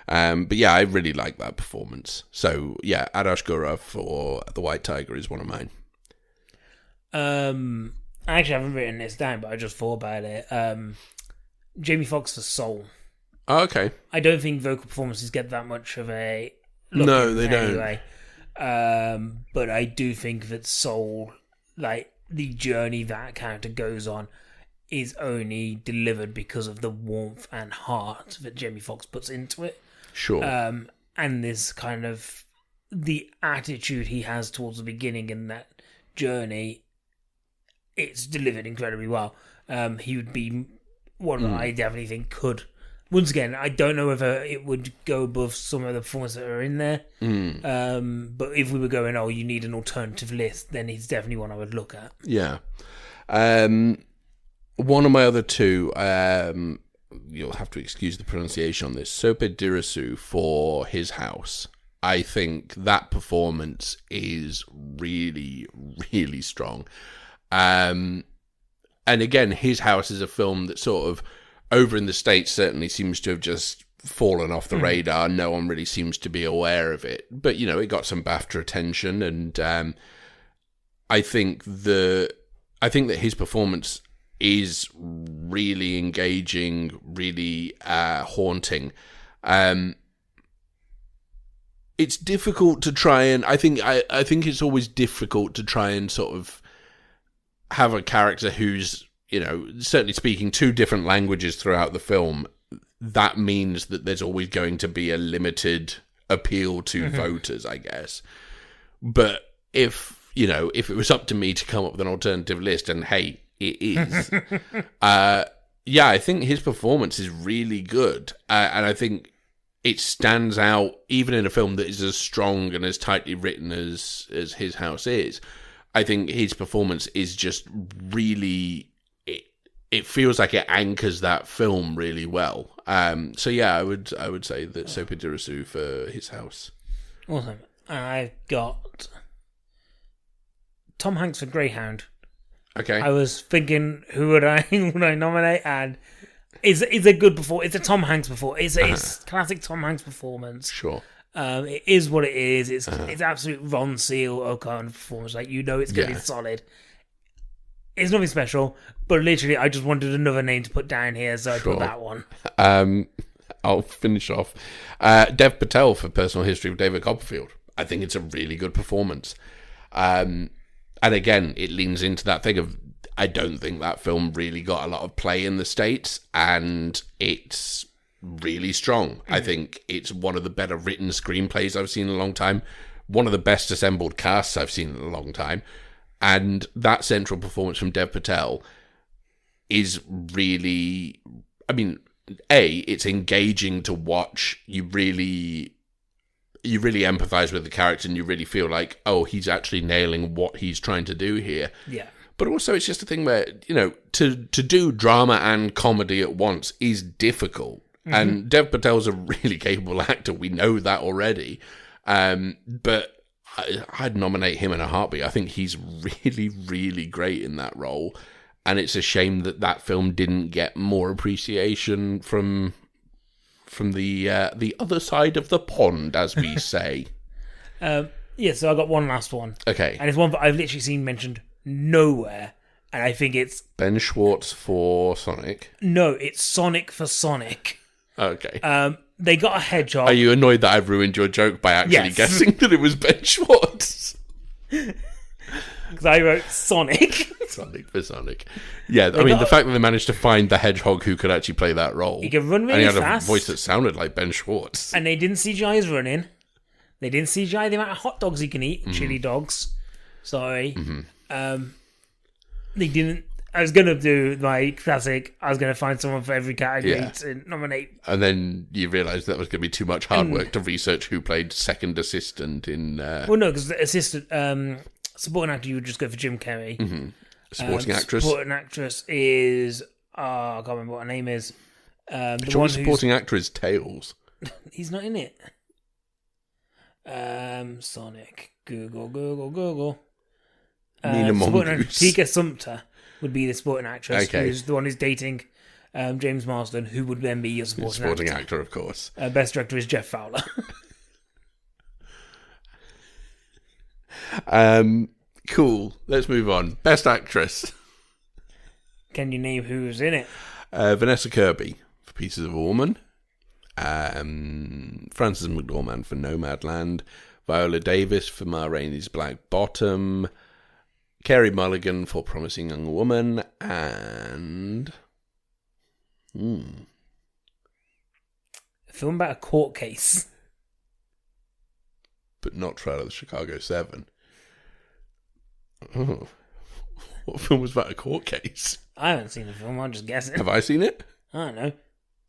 But I really like that performance. So Adarsh Gurav for The White Tiger is one of mine. I actually haven't written this down, but I just thought about it. Jamie Foxx for Soul. Oh, okay. I don't think vocal performances get that much of a look. No, they anyway. Don't. But I do think that Soul, like the journey that character goes on, is only delivered because of the warmth and heart that Jamie Foxx puts into it. Sure. And this kind of the attitude he has towards the beginning in that journey, it's delivered incredibly well. He would be one that I definitely think could. Once again, I don't know whether it would go above some of the performances that are in there. But if we were going, you need an alternative list, then he's definitely one I would look at. Yeah. One of my other two, you'll have to excuse the pronunciation on this, Sope Dirisu for His House. I think that performance is really, really strong. And again, His House is a film that sort of, over in the States, certainly seems to have just fallen off the radar. No one really seems to be aware of it. But, it got some BAFTA attention, and I think that his performance is really engaging, really haunting. It's difficult to try and... I think it's always difficult to try and sort of have a character who's certainly speaking two different languages throughout the film. That means that there's always going to be a limited appeal to voters, I guess. But if it was up to me to come up with an alternative list, and hey, it is, I think his performance is really good. And I think it stands out even in a film that is as strong and as tightly written as His House is. I think his performance is just really... It feels like it anchors that film really well. I would say that Sope Dirisu for His House. Awesome. I've got Tom Hanks for Greyhound. Okay. I was thinking, who would I nominate? And It's a good performance. It's a Tom Hanks performance. It's classic Tom Hanks performance. Sure. It is what it is. It's absolute Ron Seal kind of performance. Like, you know, it's going to be solid. It's nothing special, but literally, I just wanted another name to put down here, so I put that one. I'll finish off. Dev Patel for Personal History of David Copperfield. I think it's a really good performance. And again, it leans into that thing of, I don't think that film really got a lot of play in the States, and it's really strong. I think it's one of the better written screenplays I've seen in a long time. One of the best assembled casts I've seen in a long time. And that central performance from Dev Patel is really, I mean, it's engaging to watch. You really empathize with the character, and you really feel like, oh, he's actually nailing what he's trying to do here. Yeah. But also, it's just a thing where, you know, to do drama and comedy at once is difficult. And Dev Patel's a really capable actor. We know that already. But I'd nominate him in a heartbeat. I think he's really, really great in that role. And it's a shame that that film didn't get more appreciation from the other side of the pond, as we say. So I got one last one. Okay. And it's one that I've literally seen mentioned nowhere. And I think it's... Ben Schwartz for Sonic? No, it's Sonic for Sonic. Okay. They got a hedgehog. Are you annoyed that I've ruined your joke by actually guessing that it was Ben Schwartz? Because I wrote Sonic. Sonic for Sonic. Yeah, I mean, the fact that they managed to find the hedgehog who could actually play that role. He could run really fast. And he had a voice that sounded like Ben Schwartz. And they didn't CGI his running. They didn't CGI the amount of hot dogs he can eat. Chili dogs. Sorry. They didn't... I was going to do my classic, I was going to find someone for every category to nominate. And then you realised that was going to be too much hard work to research who played second assistant in... Well, no, because the assistant... supporting actor, you would just go for Jim Carrey. Supporting actress? Supporting actress is... I can't remember what her name is. Supporting actor is Tails. He's not in it. Sonic. Google. Nina Mongoose. Tika Sumpter would be the supporting actress, who's the one who's dating James Marsden, who would then be your supporting actor, of course. Best director is Jeff Fowler. Cool. Let's move on. Best actress. Can you name who's in it? Vanessa Kirby for Pieces of a Woman. Frances McDormand for Nomadland. Viola Davis for Ma Rainey's Black Bottom. Carey Mulligan for Promising Young Woman, and a film about a court case, but not Trial of the Chicago 7. Oh, what film was about a court case? I haven't seen the film. I'm just guessing. Have I seen it? I don't know.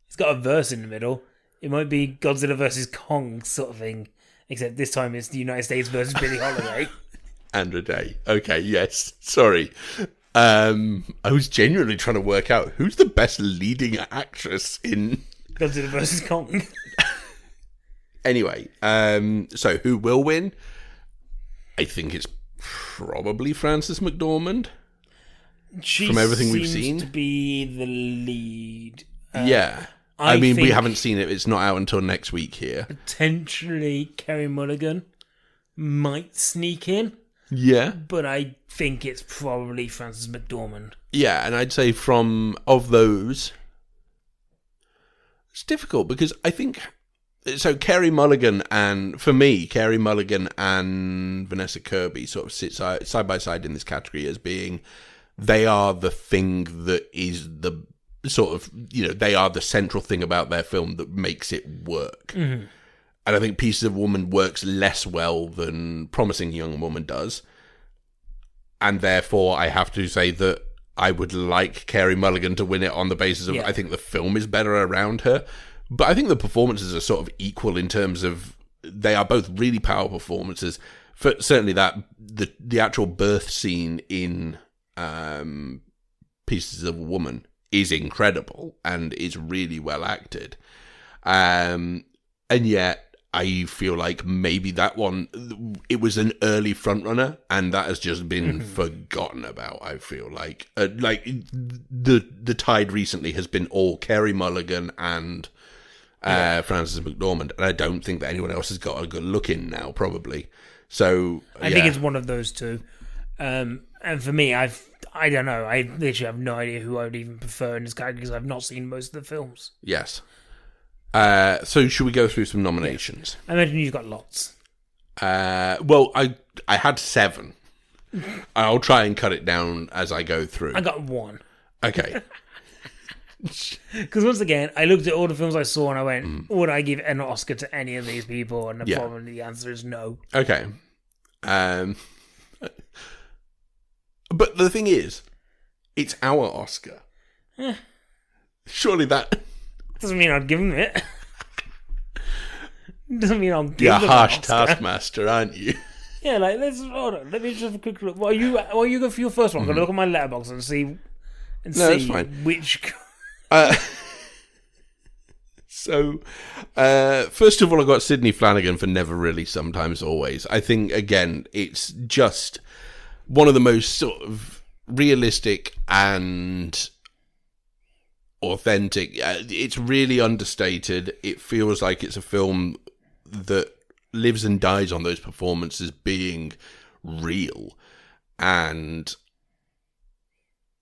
It's got a verse in the middle. It might be Godzilla versus Kong sort of thing, except this time it's the United States versus Billie Holiday. Andra Day. Okay, yes. Sorry. I was genuinely trying to work out who's the best leading actress in Godzilla vs. Kong. Anyway, so who will win? I think it's probably Frances McDormand. From everything we've seen, to be the lead. I mean, we haven't seen it. It's not out until next week here. Potentially, Carey Mulligan might sneak in. Yeah. But I think it's probably Frances McDormand. Yeah, and I'd say of those, it's difficult because I think, so Carey Mulligan and Vanessa Kirby sort of sit side by side in this category as being, they are the thing that is the sort of, you know, they are the central thing about their film that makes it work. Mm-hmm. And I think Pieces of a Woman works less well than Promising Young Woman does. And therefore, I have to say that I would like Carey Mulligan to win it on the basis of I think the film is better around her. But I think the performances are sort of equal in terms of they are both really powerful performances. For certainly that the actual birth scene in Pieces of a Woman is incredible and is really well acted. And yet, I feel like maybe that one, it was an early frontrunner, and that has just been forgotten about. I feel like the tide recently has been all Carey Mulligan and Frances McDormand, and I don't think that anyone else has got a good look in now. Probably, so I think it's one of those two. And for me, I don't know. I literally have no idea who I would even prefer in this category because I've not seen most of the films. Yes. So should we go through some nominations? I imagine you've got lots. Well, I had 7. I'll try and cut it down as I go through. I got 1. Okay. Because once again, I looked at all the films I saw and I went, would I give an Oscar to any of these people? And probably the answer is no. Okay. But the thing is, it's our Oscar. Surely that... Doesn't mean I'd give him it. Doesn't mean I'll give You're him a harsh an Oscar. taskmaster, aren't you? Yeah, like, hold on. Let me just have a quick look. What are you go for your first one? I'm going to look at my letterbox and see... that's fine. Which... So, first of all, I got Sidney Flanigan for Never Really, Sometimes, Always. I think, again, it's just one of the most sort of realistic and authentic. It's really understated. It feels like it's a film that lives and dies on those performances being real. And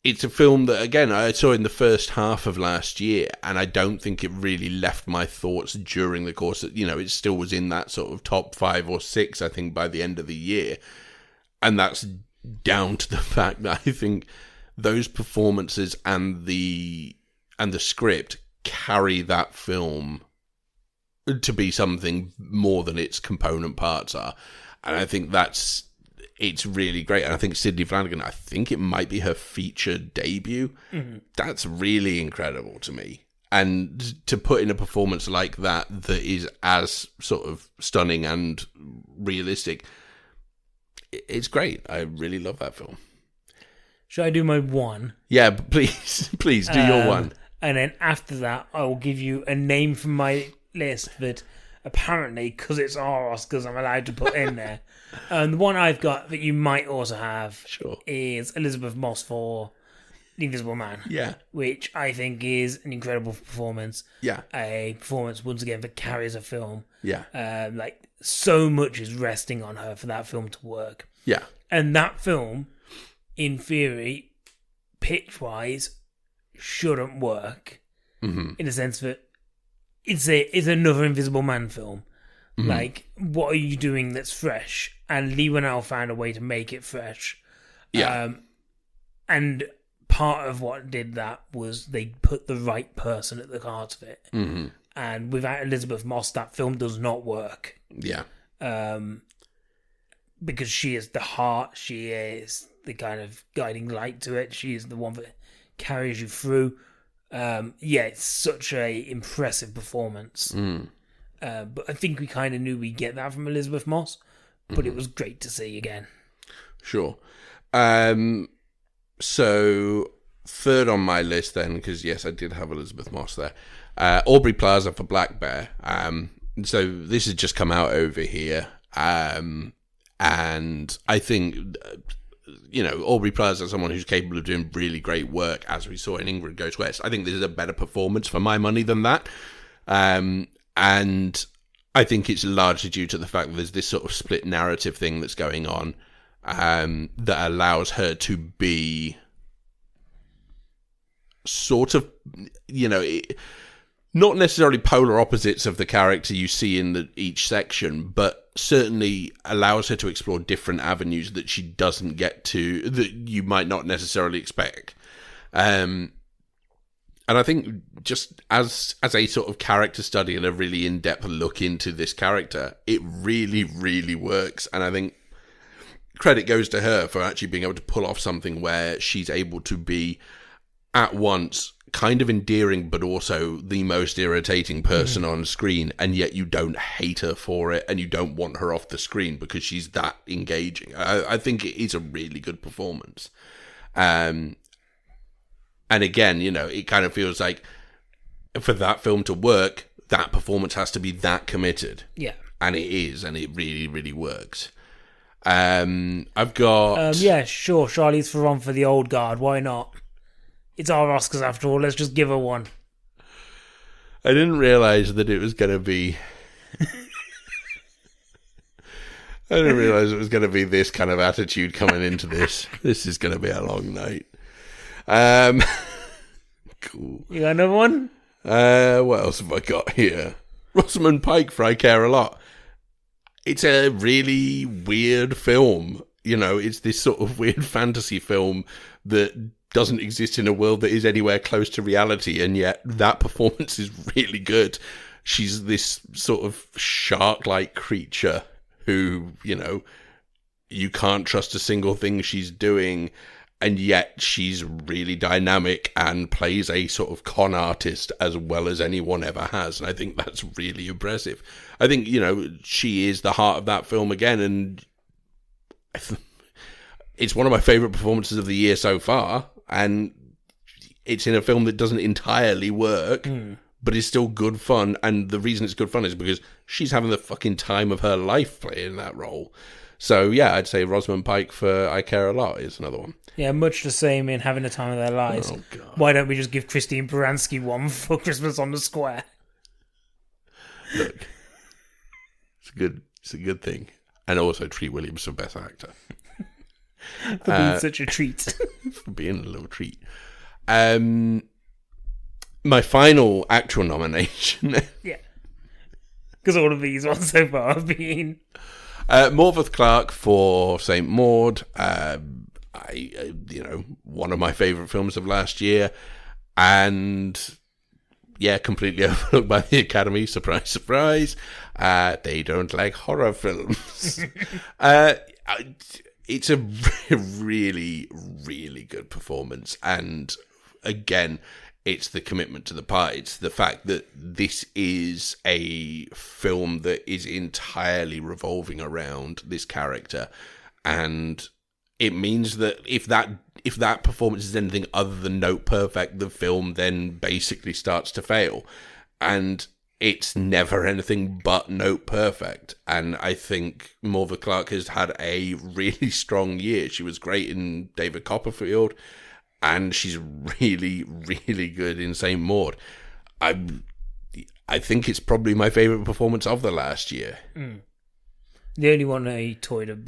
it's a film that, again, I saw in the first half of last year, and I don't think it really left my thoughts during the course of, it still was in that sort of top 5 or 6, I think, by the end of the year. And that's down to the fact that I think those performances and the script carry that film to be something more than its component parts are. And I think it's really great. And I think Sidney Flanigan, I think it might be her feature debut. Mm-hmm. That's really incredible to me. And to put in a performance like that is as sort of stunning and realistic, it's great. I really love that film. Should I do my 1? Yeah, please do your 1. And then after that, I will give you a name from my list that apparently, because it's our Oscars, I'm allowed to put in there. The one I've got that you might also have is Elizabeth Moss for The Invisible Man. Yeah. Which I think is an incredible performance. Yeah. A performance, once again, that carries a film. Yeah. So much is resting on her for that film to work. Yeah. And that film, in theory, pitch-wise, shouldn't work. Mm-hmm. In the sense that it's another Invisible Man film. Mm-hmm. Like, what are you doing that's fresh? And Lee Winnell found a way to make it fresh. Yeah. And part of what did that was they put the right person at the heart of it. Mm-hmm. And without Elizabeth Moss, that film does not work. Yeah. Because she is the heart, she is the kind of guiding light to it. She is the one that carries you through. It's such a impressive performance. But I think we kind of knew we'd get that from Elizabeth Moss, but it was great to see again. Sure. So third on my list then, because yes, I did have Elizabeth Moss there. Aubrey Plaza for Black Bear. So this has just come out over here. And I think, Aubrey Plaza is someone who's capable of doing really great work, as we saw in Ingrid Goes West. I think this is a better performance for my money than that. And I think it's largely due to the fact that there's this sort of split narrative thing that's going on that allows her to be sort of, not necessarily polar opposites of the character you see in each section, but certainly allows her to explore different avenues that she doesn't get to, that you might not necessarily expect. And I think just as a sort of character study and a really in-depth look into this character, it really, really works. And I think credit goes to her for actually being able to pull off something where she's able to be at once kind of endearing, but also the most irritating person on screen. And yet you don't hate her for it and you don't want her off the screen because she's that engaging. I think it is a really good performance. And again, it kind of feels like for that film to work, that performance has to be that committed. Yeah. And it is, and it really, really works. I've got... yeah, sure, Charlize Theron for the old guard. Why not? It's our Oscars after all. Let's just give her one. I didn't realise that it was going to be... I didn't realise it was going to be this kind of attitude coming into this. This is going to be a long night. Cool. You got another one? What else have I got here? Rosamund Pike for I Care a Lot. It's a really weird film. You know, it's this sort of weird fantasy film that doesn't exist in a world that is anywhere close to reality, and yet that performance is really good. She's this sort of shark-like creature who, you know, you can't trust a single thing she's doing, and yet she's really dynamic and plays a sort of con artist as well as anyone ever has. And I think that's really impressive. I think, you know, she is the heart of that film again, and it's one of my favourite performances of the year so far, and it's in a film that doesn't entirely work, but is still good fun, and the reason it's good fun is because she's having the fucking time of her life playing that role. So, yeah, I'd say Rosamund Pike for I Care a Lot is another one. Yeah, much the same in Having the Time of Their Lives. Oh, God. Why don't we just give Christine Baranski one for Christmas on the Square? Look, it's a good thing. And also treat Williams for Best Actor. For being such a treat. For being a little treat. My final actual nomination. Yeah. Because all of these ones so far have been... Morpeth Clark for St. Maud. One of my favourite films of last year. And, yeah, completely overlooked by the Academy. Surprise, surprise. They don't like horror films. It's a really, really good performance. And, again, it's the commitment to the part. It's the fact that this is a film that is entirely revolving around this character. And it means that if that performance is anything other than note perfect, the film then basically starts to fail. And it's never anything but note perfect. And I think Morva Clark has had a really strong year. She was great in David Copperfield. And she's really, really good in St. Maud. I think it's probably my favourite performance of the last year. The only one I toyed with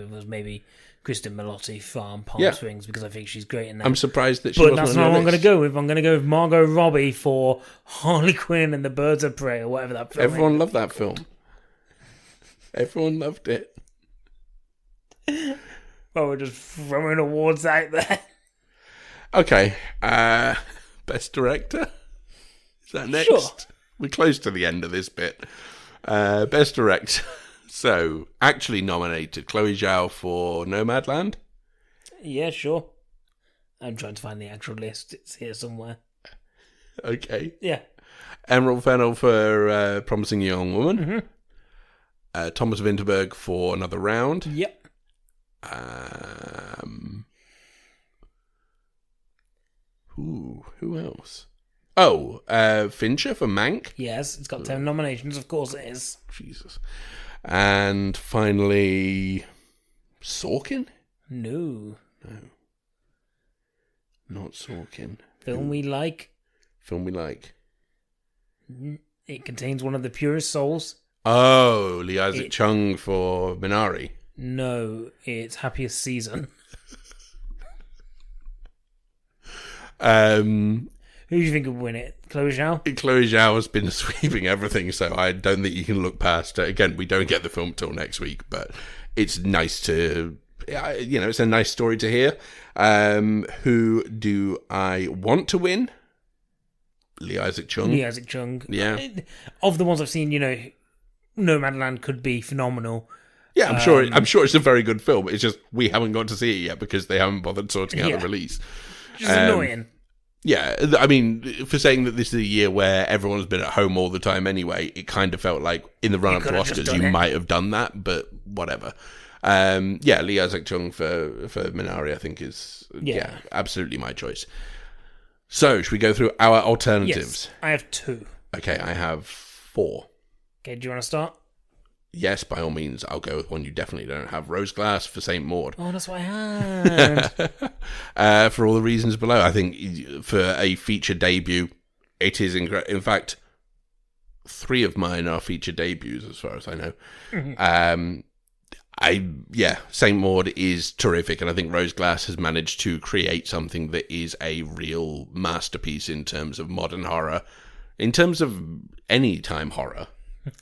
was maybe Kristen Milotti from Palm Springs, because I think she's great in that. I'm surprised that she But wasn't that's on not your what I'm going to list. go with. I'm going to go with Margot Robbie for Harley Quinn and the Birds of Prey, or whatever that film Everyone is. loved that film. Everyone loved it. Well, we're just throwing awards out there. Okay. Best Director? Is that next? Sure. We're close to the end of this bit. Best Director. So, actually nominated Chloe Zhao for Nomadland. Yeah, sure. I'm trying to find the actual list. It's here somewhere. Okay. Yeah. Emerald Fennell for Promising Young Woman. Thomas Vinterberg for Another Round. Yep. Who else? Oh, Fincher for Mank. Yes, it's got 10 nominations. Of course it is. Jesus. And finally, Sorkin? No. Not Sorkin. Film we like. Film we like. It contains one of the purest souls. Oh, Lee Isaac Chung for Minari. No, it's Happiest Season. Who Who do you think would win it? Chloe Zhao? Chloe Zhao has been sweeping everything, so I don't think you can look past it. Again, we don't get the film till next week, but it's nice to, it's a nice story to hear. Who do I want to win? Lee Isaac Chung. Lee Isaac Chung. Yeah. Of the ones I've seen, Nomadland could be phenomenal. Yeah, I'm sure it's a very good film. It's just we haven't got to see it yet because they haven't bothered sorting out the release. Which is annoying. Yeah, I mean, for saying that this is a year where everyone's been at home all the time anyway, it kind of felt like in the run-up to Oscars you might have done that, but whatever. Lee Isaac Chung for Minari, I think is absolutely my choice. So, should we go through our alternatives? Yes, I have two. Okay, I have 4. Okay, do you want to start? Yes, by all means, I'll go with one you definitely don't have. Rose Glass for St. Maud. Oh, that's what I had. For all the reasons below. I think for a feature debut, it is incredible. In fact, 3 of mine are feature debuts, as far as I know. St. Maud is terrific, and I think Rose Glass has managed to create something that is a real masterpiece in terms of modern horror, in terms of any time horror.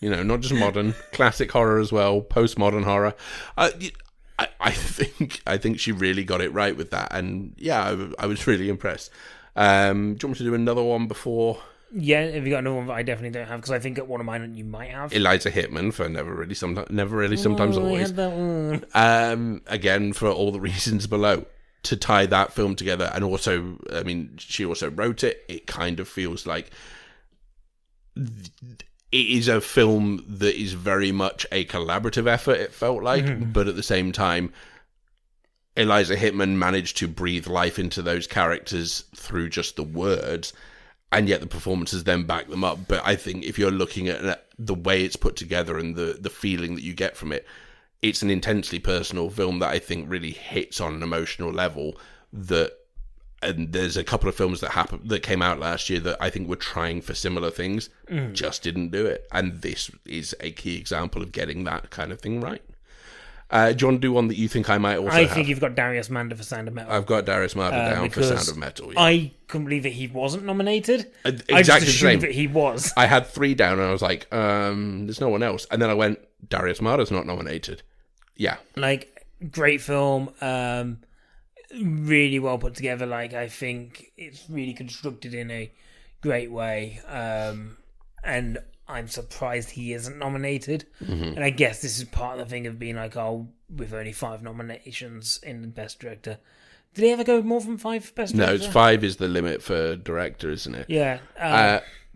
Not just modern, classic horror as well, postmodern horror. I think she really got it right with that, and I was really impressed. Do you want me to do another one before? Yeah, have you got another one that I definitely don't have? Because I think one of mine you might have. Eliza Hittman for Never Really, Sometimes Always. I had that one. Again, for all the reasons below. To tie that film together, and also, I mean, she also wrote it. It kind of feels like it is a film that is very much a collaborative effort, it felt like, but at the same time, Eliza Hittman managed to breathe life into those characters through just the words, and yet the performances then back them up. But I think if you're looking at the way it's put together and the feeling that you get from it, it's an intensely personal film that I think really hits on an emotional level and there's a couple of films that came out last year that I think were trying for similar things, just didn't do it. And this is a key example of getting that kind of thing right. Do you want to do one that you think I might also have? I think you've got Darius Mander for Sound of Metal. I've got Darius Mander down for Sound of Metal. Yeah. I couldn't believe that he wasn't nominated. Exactly I just the assumed same. that he was. I had 3 down and I was like, there's no one else. And then I went, Darius Marder's not nominated. Yeah. Great film. Really well put together. I think it's really constructed in a great way. And I'm surprised he isn't nominated. And I guess this is part of the thing of being with only 5 nominations in Best Director. Did he ever go more than 5 for Best Director? No, it's 5 is the limit for director, isn't it? Yeah.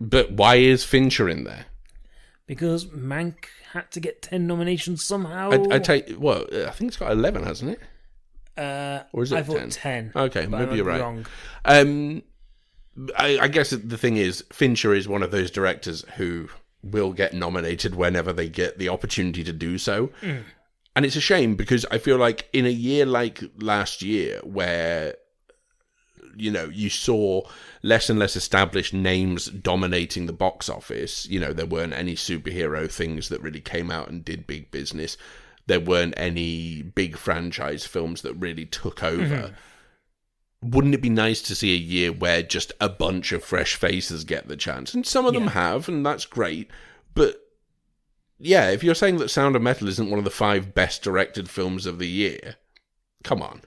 But why is Fincher in there? Because Mank had to get 10 nominations somehow. I think it's got 11, hasn't it? Or is it 10? I thought 10. Okay, maybe you're right. Wrong. I guess the thing is, Fincher is one of those directors who will get nominated whenever they get the opportunity to do so. And it's a shame because I feel like in a year like last year where, you saw less and less established names dominating the box office, there weren't any superhero things that really came out and did big business. There weren't any big franchise films that really took over. Wouldn't it be nice to see a year where just a bunch of fresh faces get the chance? And some of them have, and that's great. But yeah, if you're saying that Sound of Metal isn't one of the 5 best directed films of the year, come on.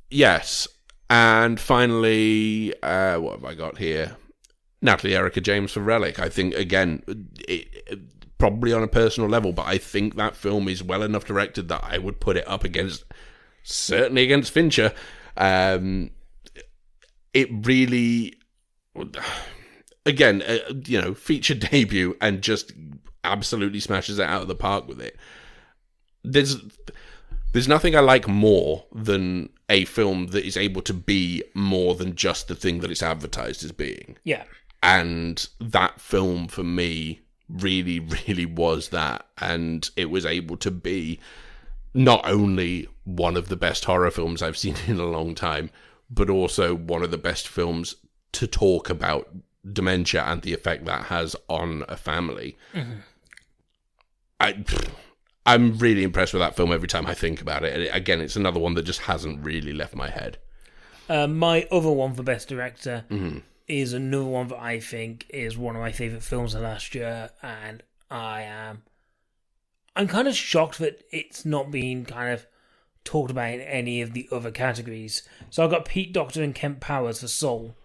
Yes. And finally, what have I got here? Natalie Erica James for Relic. I think, again, probably on a personal level, but I think that film is well enough directed that I would put it up certainly against Fincher. It really, again, feature debut and just absolutely smashes it out of the park with it. There's nothing I like more than a film that is able to be more than just the thing that it's advertised as being. Yeah. And that film, for me, really, really was that. And it was able to be not only one of the best horror films I've seen in a long time, but also one of the best films to talk about dementia and the effect that has on a family. I'm really impressed with that film every time I think about it. And again, it's another one that just hasn't really left my head. My other one for Best Director is another one that I think is one of my favourite films of last year, and I'm kind of shocked that it's not being kind of talked about in any of the other categories. So I've got Pete Docter and Kent Powers for Soul.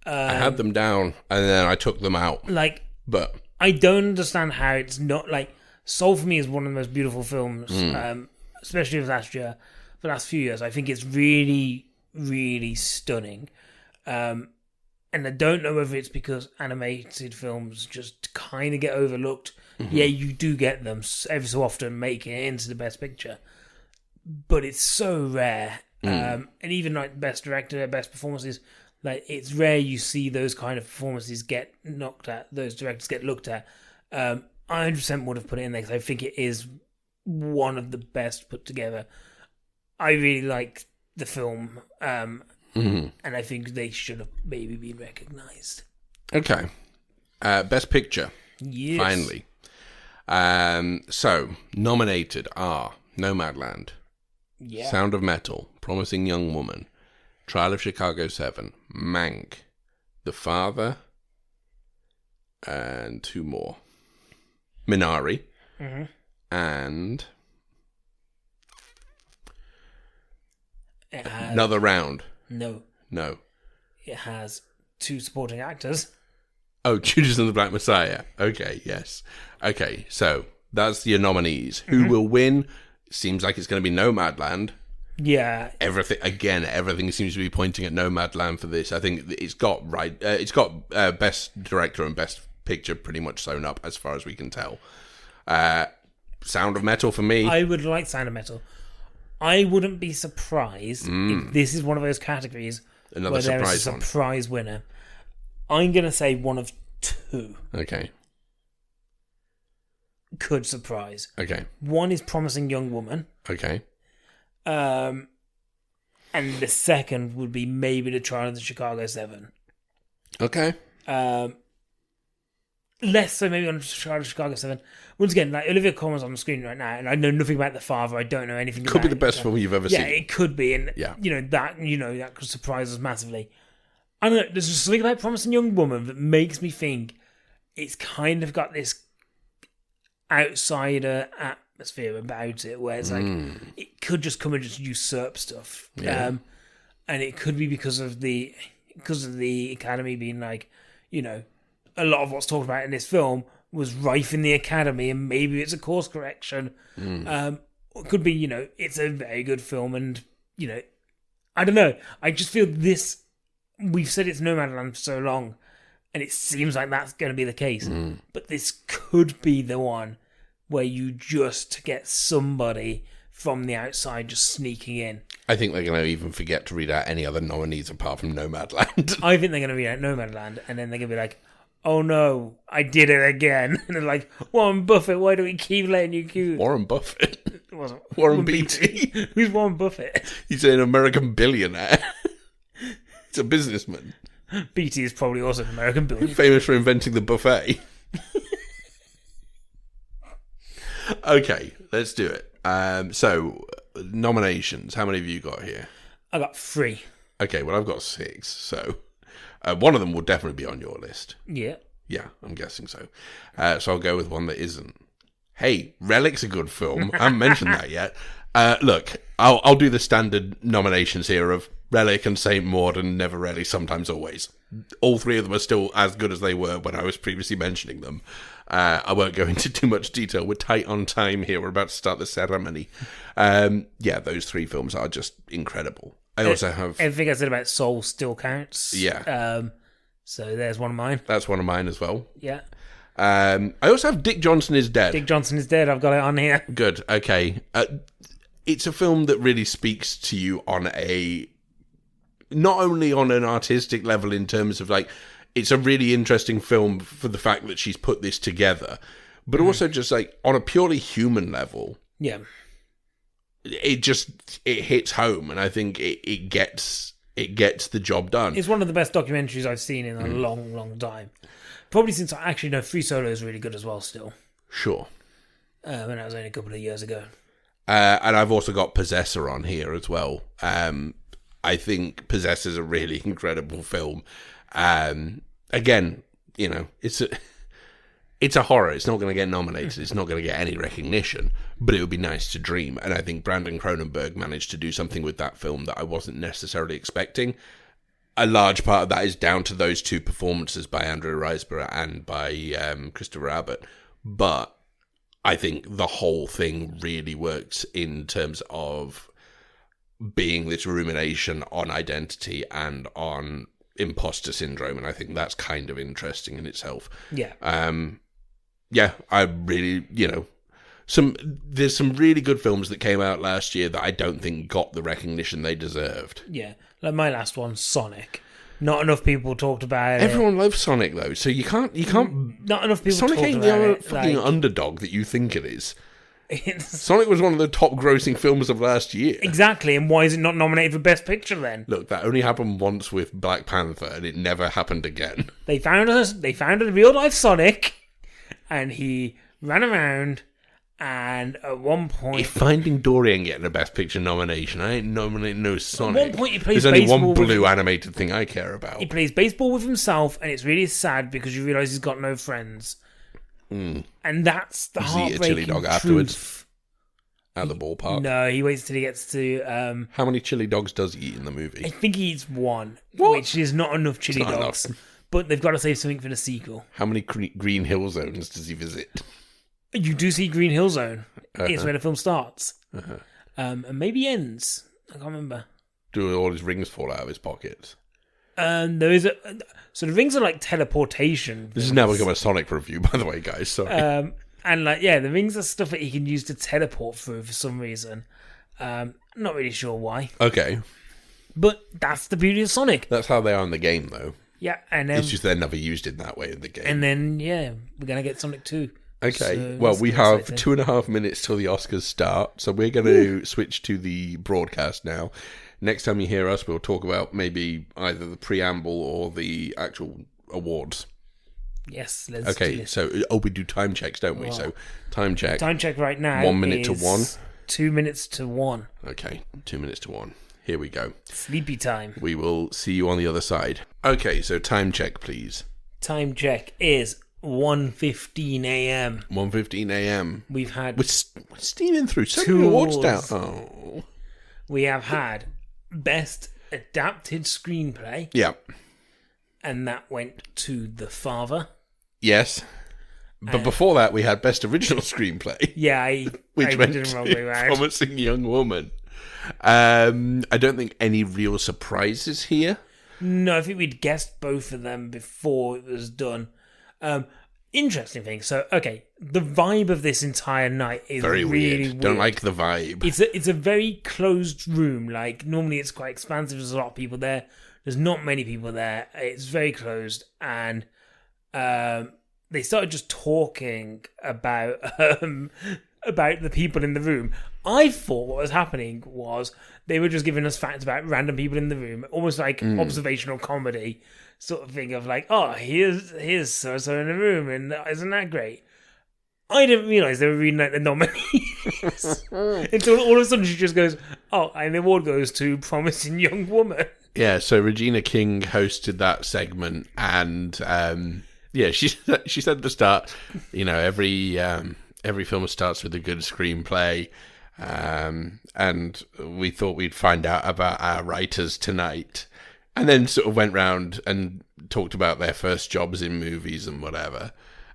I had them down, and then I took them out. But I don't understand how it's not Soul for me is one of the most beautiful films, especially of last year, the last few years. I think it's really, really stunning. And I don't know whether it's because animated films just kind of get overlooked. Yeah, you do get them every so often making it into the Best Picture, but it's so rare. And even Best Director, Best Performances, Like, it's rare you see those kind of performances get knocked at, those directors get looked at. I 100% would have put it in there because I think it is one of the best put together. I really like the film, and I think they should have maybe been recognised. Okay. Best Picture. Yes. Finally. So, nominated are Nomadland, Sound of Metal, Promising Young Woman, Trial of Chicago 7, Mank, The Father, and 2 more. Minari, and Another Round. No. It has 2 supporting actors. Oh, Judas and the Black Messiah. Okay, yes. Okay, so that's your nominees. Who will win? Seems like it's going to be Nomadland. Yeah. Everything seems to be pointing at Nomadland for this. I think it's got Best Director and Best Picture pretty much sewn up as far as we can tell. Sound of Metal for me. I would like Sound of Metal. I wouldn't be surprised if this is one of those categories where there is a surprise winner. I'm going to say one of 2. Okay. Could surprise. Okay. One is Promising Young Woman. Okay. And the second would be maybe The Trial of the Chicago 7. Okay. Less so maybe on Trial of Chicago 7. Once again, like Olivia Colman's on the screen right now, and I know nothing about The Father. I don't know anything about it. Could be the best film you've ever seen. Yeah, it could be. And, that could surprise us massively. I don't know, there's just something about Promising Young Woman that makes me think it's kind of got this outsider atmosphere about it, where it's like it could just come and just usurp stuff. Yeah. And it could be because of the Academy being like, a lot of what's talked about in this film was rife in the Academy, and maybe it's a course correction. It could be, it's a very good film, and I don't know. I just feel this. We've said it's Nomadland for so long, and it seems like that's going to be the case. But this could be the one where you just get somebody from the outside just sneaking in. I think they're going to even forget to read out any other nominees apart from Nomadland. I think they're going to read out Nomadland, and then they're going to be like, oh no, I did it again. And they're like, Warren Buffett, why do we keep letting you choose? Warren Buffett? It wasn't. Warren Beatty. Who's Warren Buffett? He's an American billionaire. He's a businessman. Beatty is probably also an American billionaire. Famous for inventing the buffet. Okay, let's do it. So, nominations. How many have you got here? I got 3. Okay, well, I've got 6. So, one of them will definitely be on your list. Yeah. Yeah, I'm guessing so. So I'll go with one that isn't. Hey, Relic's a good film. I haven't mentioned that yet. Look, I'll do the standard nominations here of Relic and Saint Maud and Never Really, Sometimes Always. All 3 of them are still as good as they were when I was previously mentioning them. I won't go into too much detail. We're tight on time here. We're about to start the ceremony. Those 3 films are just incredible. I also have... Everything I said about Soul still counts. Yeah. So there's one of mine. That's one of mine as well. Yeah. I also have Dick Johnson is Dead. Dick Johnson is Dead. I've got it on here. Good. Okay. It's a film that really speaks to you on not only on an artistic level in terms of like, it's a really interesting film for the fact that she's put this together, but also just like on a purely human level. Yeah. It hits home, and I think it gets the job done. It's one of the best documentaries I've seen in a long, long time. Probably since I actually know Free Solo is really good as well still. Sure. And that was only a couple of years ago. And I've also got Possessor on here as well. I think Possessor is a really incredible film. Again, it's a horror. It's not going to get nominated. It's not going to get any recognition, but it would be nice to dream. And I think Brandon Cronenberg managed to do something with that film that I wasn't necessarily expecting. A large part of that is down to those 2 performances by Andrew Riseborough and by Christopher Abbott. But I think the whole thing really works in terms of being this rumination on identity and on imposter syndrome, and I think that's kind of interesting in itself. Yeah. I really, there's some really good films that came out last year that I don't think got the recognition they deserved. Yeah. Like my last one, Sonic. Not enough people talked about it. Everyone loves Sonic though, so you can't. Not enough people Sonic talked ain't about the it. fucking underdog that you think it is. It's- Sonic was one of the top grossing films of last year. Exactly, and why is it not nominated for Best Picture then? Look, that only happened once with Black Panther, and it never happened again. They found a real life Sonic, and he ran around, and at one point, If Finding Dory ain't getting a Best Picture nomination, I ain't nominating no Sonic. one point he plays There's only baseball one blue with- animated thing I care about. he plays baseball with himself, and it's really sad because you realise he's got no friends. And that's the Does he eat a heartbreaking chili dog truth. afterwards? At the ballpark. No, he waits till he gets to. How many chili dogs does he eat in the I movie? think he eats one, What? which is not enough chili It's not dogs. enough. But they've got to save something for the sequel. How many Green Hill Zones does he visit? You do see Green Hill Zone. It's where the film starts. And maybe ends. I can't remember. Do all his rings fall out of his pockets? There is so the rings are like teleportation. This has now become a Sonic review, by the way, guys. Sorry. And like, yeah, the rings are stuff that he can use to teleport through for some reason. Not really sure why, Okay. but that's the beauty of Sonic. That's how they are in the game, though. Yeah, and then It's just they're never used in that way in the game. we're gonna get Sonic 2. Okay, So well, that's we have exciting. 2.5 minutes till the Oscars start, so we're going to switch to the broadcast now. Next time you hear us, we'll talk about maybe either the preamble or the actual awards. Yes, let's do Okay, this. so we do time checks, don't we? So time check. Time check right now. 1 minute to is 1. 2 minutes to 1. Okay, 2 minutes to 1. Here we go. Sleepy time. We will see you on the other side. Okay, so time check, please. Time check is 1:15 a.m. 1:15 a.m. We've had We're steaming through so Two many awards now. awards. Oh, we have had best adapted screenplay, yeah. and that went to The Father. Yes. But before that, we had Best Original Screenplay, Yeah, I which went did to wrong way round. Promising Young Woman. I don't think any real surprises here. No, I think we'd guessed both of them before it was done. Interesting thing. So, okay, the vibe of this entire night is Very really weird. weird. Don't like the vibe. It's a very closed room. Like normally it's quite expansive. There's a lot of people there. There's not many people there. It's very closed, and they started just talking about the people in the room. I thought what was happening was they were just giving us facts about random people in the room, almost like observational comedy sort of thing of like, oh, here's so in the room, and isn't that great? I didn't realise they were reading out the nominees until all of a sudden she just goes, oh, and the award goes to Promising Young Woman. Yeah, so Regina King hosted that segment, and yeah, she said at the start, you know, every film starts with a good screenplay, and we thought we'd find out about our writers tonight, and then sort of went round and talked about their first jobs in movies and whatever.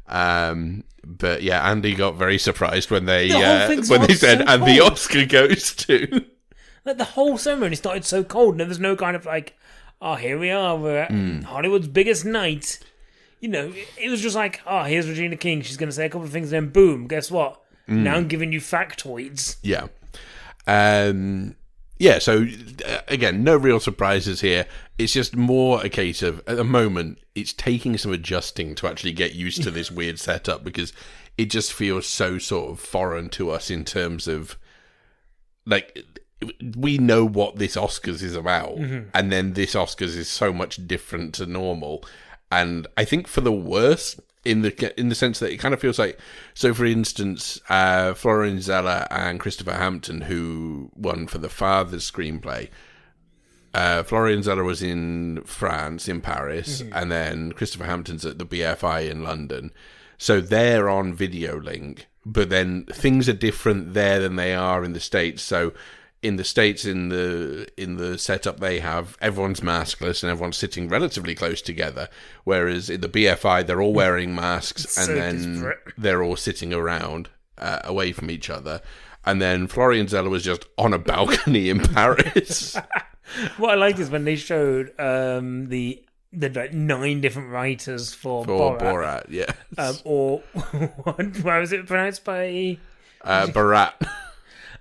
But yeah, Andy got very surprised when they whole thing said, so and the cold." Oscar goes to. Like the whole ceremony started so cold, and there was no kind of like, oh, here we are, we're at Hollywood's biggest night. You know, it was just like, oh, here's Regina King. She's going to say a couple of things, and then boom, guess what? Now I'm giving you factoids. Yeah. Yeah, so again, no real surprises here. It's just more a case of, at the moment, it's taking some adjusting to actually get used to this weird setup, because it just feels so sort of foreign to us in terms of, like, we know what this Oscars is about, and then this Oscars is so much different to normal. And I think for the worse, in the sense that it kind of feels like, so for instance, Florian Zeller and Christopher Hampton, who won for The Father's screenplay, Florian Zeller was in France, in Paris, and then Christopher Hampton's at the BFI in London. So they're on video link, but then things are different there than they are in the States. So in the States, in the setup they have, everyone's maskless and everyone's sitting relatively close together. Whereas in the BFI, they're all wearing masks and So then disparate. they're all sitting around away from each other. And then Florian Zeller was just on a balcony in Paris. What I liked is when they showed the like 9 different writers for For Borat. Borat, yeah. Or why was it pronounced by? Barat.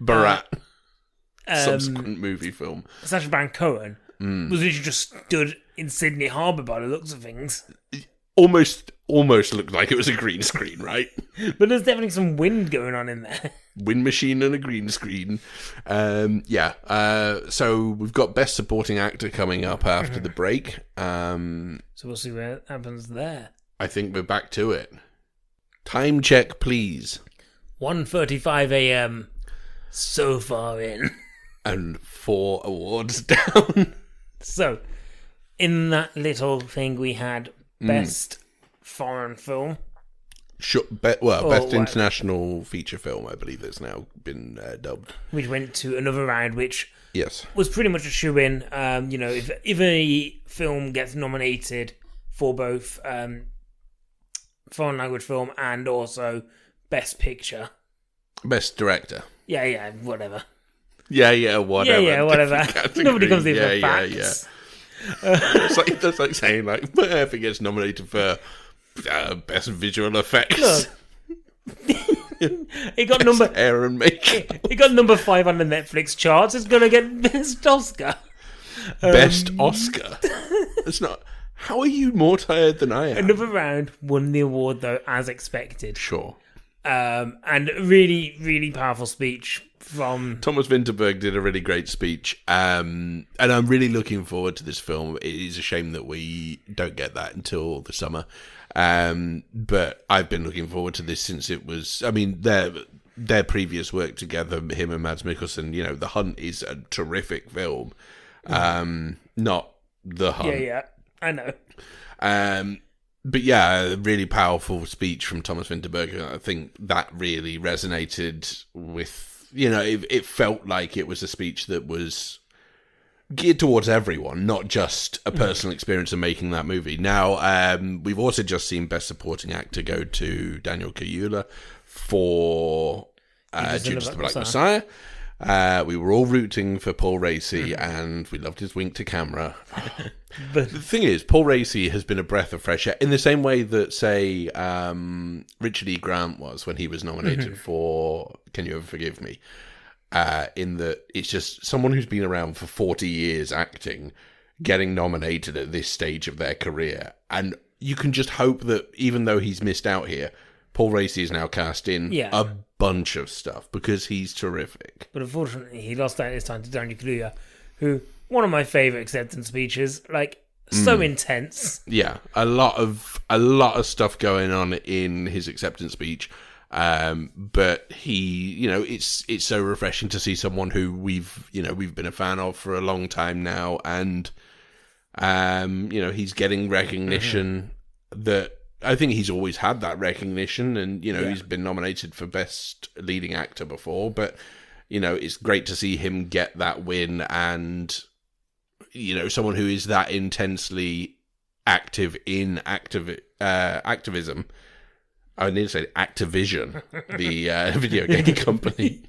Barat. Um, Subsequent movie film. Sacha Baron Cohen was literally just stood in Sydney Harbour by the looks of things. Almost looked like it was a green screen, right? But there's definitely some wind going on in there. Wind machine and a green screen. So we've got Best Supporting Actor coming up after the break. So we'll see what happens there. I think we're back to it. Time check, please. 1:35 a.m. So far in. And 4 awards down. So, in that little thing we had Best Foreign Film. Best International Feature Film, I believe it's now been dubbed. Which went to another round, which yes was pretty much a shoe-in. If a film gets nominated for both foreign language film and also Best Picture. Best Director. Yeah, whatever. Yeah, whatever. Yeah, whatever. Nobody comes in for facts. That's like saying, like, if it gets nominated for Best Visual Effects. Look, it got Best hair and makeup. It got number 5 on the Netflix charts. It's going to get Best Oscar. Best Oscar? It's not... How are you more tired than I am? Another round won the award, though, as expected. Sure. And really, really powerful speech from... Thomas Vinterberg did a really great speech. And I'm really looking forward to this film. It is a shame that we don't get that until the summer. But I've been looking forward to this since it was... I mean, their previous work together, him and Mads Mikkelsen, The Hunt is a terrific film. Not The Hunt. Yeah, I know. But yeah, a really powerful speech from Thomas Vinterberg. I think that really resonated with, it felt like it was a speech that was geared towards everyone, not just a personal experience of making that movie. Now, we've also just seen Best Supporting Actor go to Daniel Kaluuya for Judas the Black Messiah. We were all rooting for Paul Raci, and we loved his wink to camera. But the thing is, Paul Raci has been a breath of fresh air in the same way that, say, Richard E. Grant was when he was nominated for Can You Ever Forgive Me? In that it's just someone who's been around for 40 years acting, getting nominated at this stage of their career. And you can just hope that even though he's missed out here, Paul Raci is now cast in a bunch of stuff because he's terrific. But unfortunately, he lost out this time to Daniel Kaluuya, who, one of my favourite acceptance speeches, so intense. Yeah, a lot of stuff going on in his acceptance speech. But he, it's so refreshing to see someone who we've been a fan of for a long time now, and he's getting recognition that I think he's always had that recognition, and he's been nominated for Best Leading Actor before, but it's great to see him get that win, and someone who is that intensely active in activism. I need to say Activision, the video game company.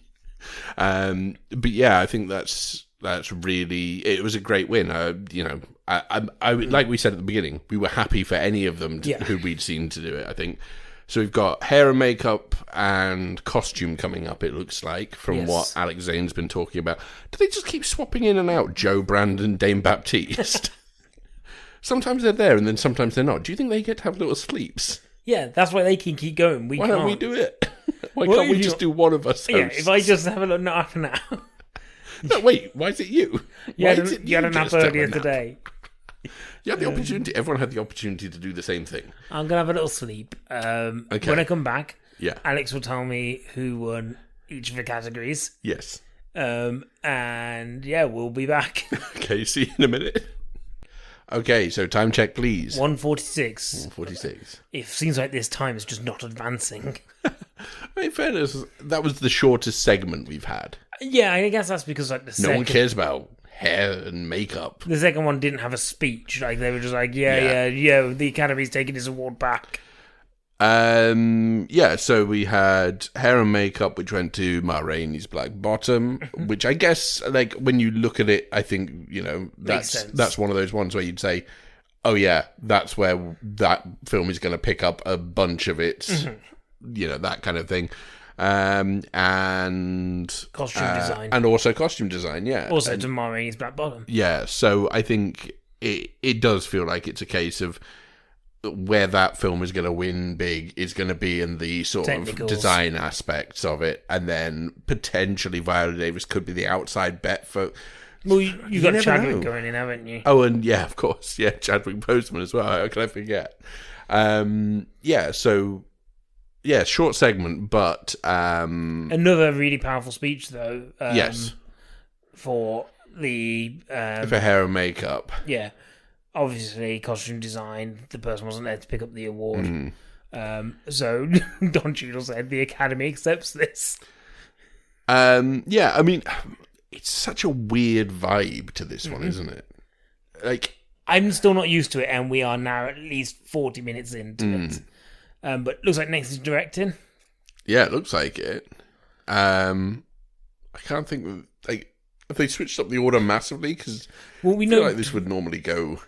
But yeah, I think that's really, it was a great win. I like we said at the beginning, we were happy for any of them who we'd seen to do it, I think. So we've got hair and makeup and costume coming up, it looks like, from what Alex Zane's been talking about. Do they just keep swapping in and out Joe Brand and Dame Baptiste? Sometimes they're there and then sometimes they're not. Do you think they get to have little sleeps? Yeah, that's why they can keep going. Why don't we do it? Why can't we just do one of us hosts? Yeah, if I just have a look half an hour. No, wait, why is it you? You had a nap earlier today. You had the opportunity. Everyone had the opportunity to do the same thing. I'm going to have a little sleep. Okay. When I come back, yeah, Alex will tell me who won each of the categories. Yes. And yeah, we'll be back. Okay, see you in a minute. Okay, so time check, please. 1:46. 1:46. It seems like this time is just not advancing. In fairness, that was the shortest segment we've had. Yeah, I guess that's because no one cares about hair and makeup. The second one didn't have a speech. They were just like, the Academy's taking this award back. So we had hair and makeup, which went to Ma Rainey's Black Bottom, which I guess, when you look at it, I think, that's one of those ones where you'd say, oh yeah, that's where that film is going to pick up a bunch of its, that kind of thing. And costume design. And also costume design, yeah. Also to Ma Rainey's Black Bottom. Yeah, so I think it does feel like it's a case of where that film is going to win big is going to be in the sort of design aspects of it, and then potentially Viola Davis could be the outside bet for. Well, you got Chadwick going in, haven't you? Oh, and yeah, of course, yeah, Chadwick Boseman as well. How can I forget? Short segment, but another really powerful speech though. Yes, for the for hair and makeup. Yeah. Obviously, costume design, the person wasn't there to pick up the award. So, Don Cheadle said the Academy accepts this. I mean, it's such a weird vibe to this one, isn't it? Like, I'm still not used to it, and we are now at least 40 minutes into it. But looks like next is directing. Yeah, it looks like it. I can't think of, like, have they switched up the order massively? Because we feel like this would normally go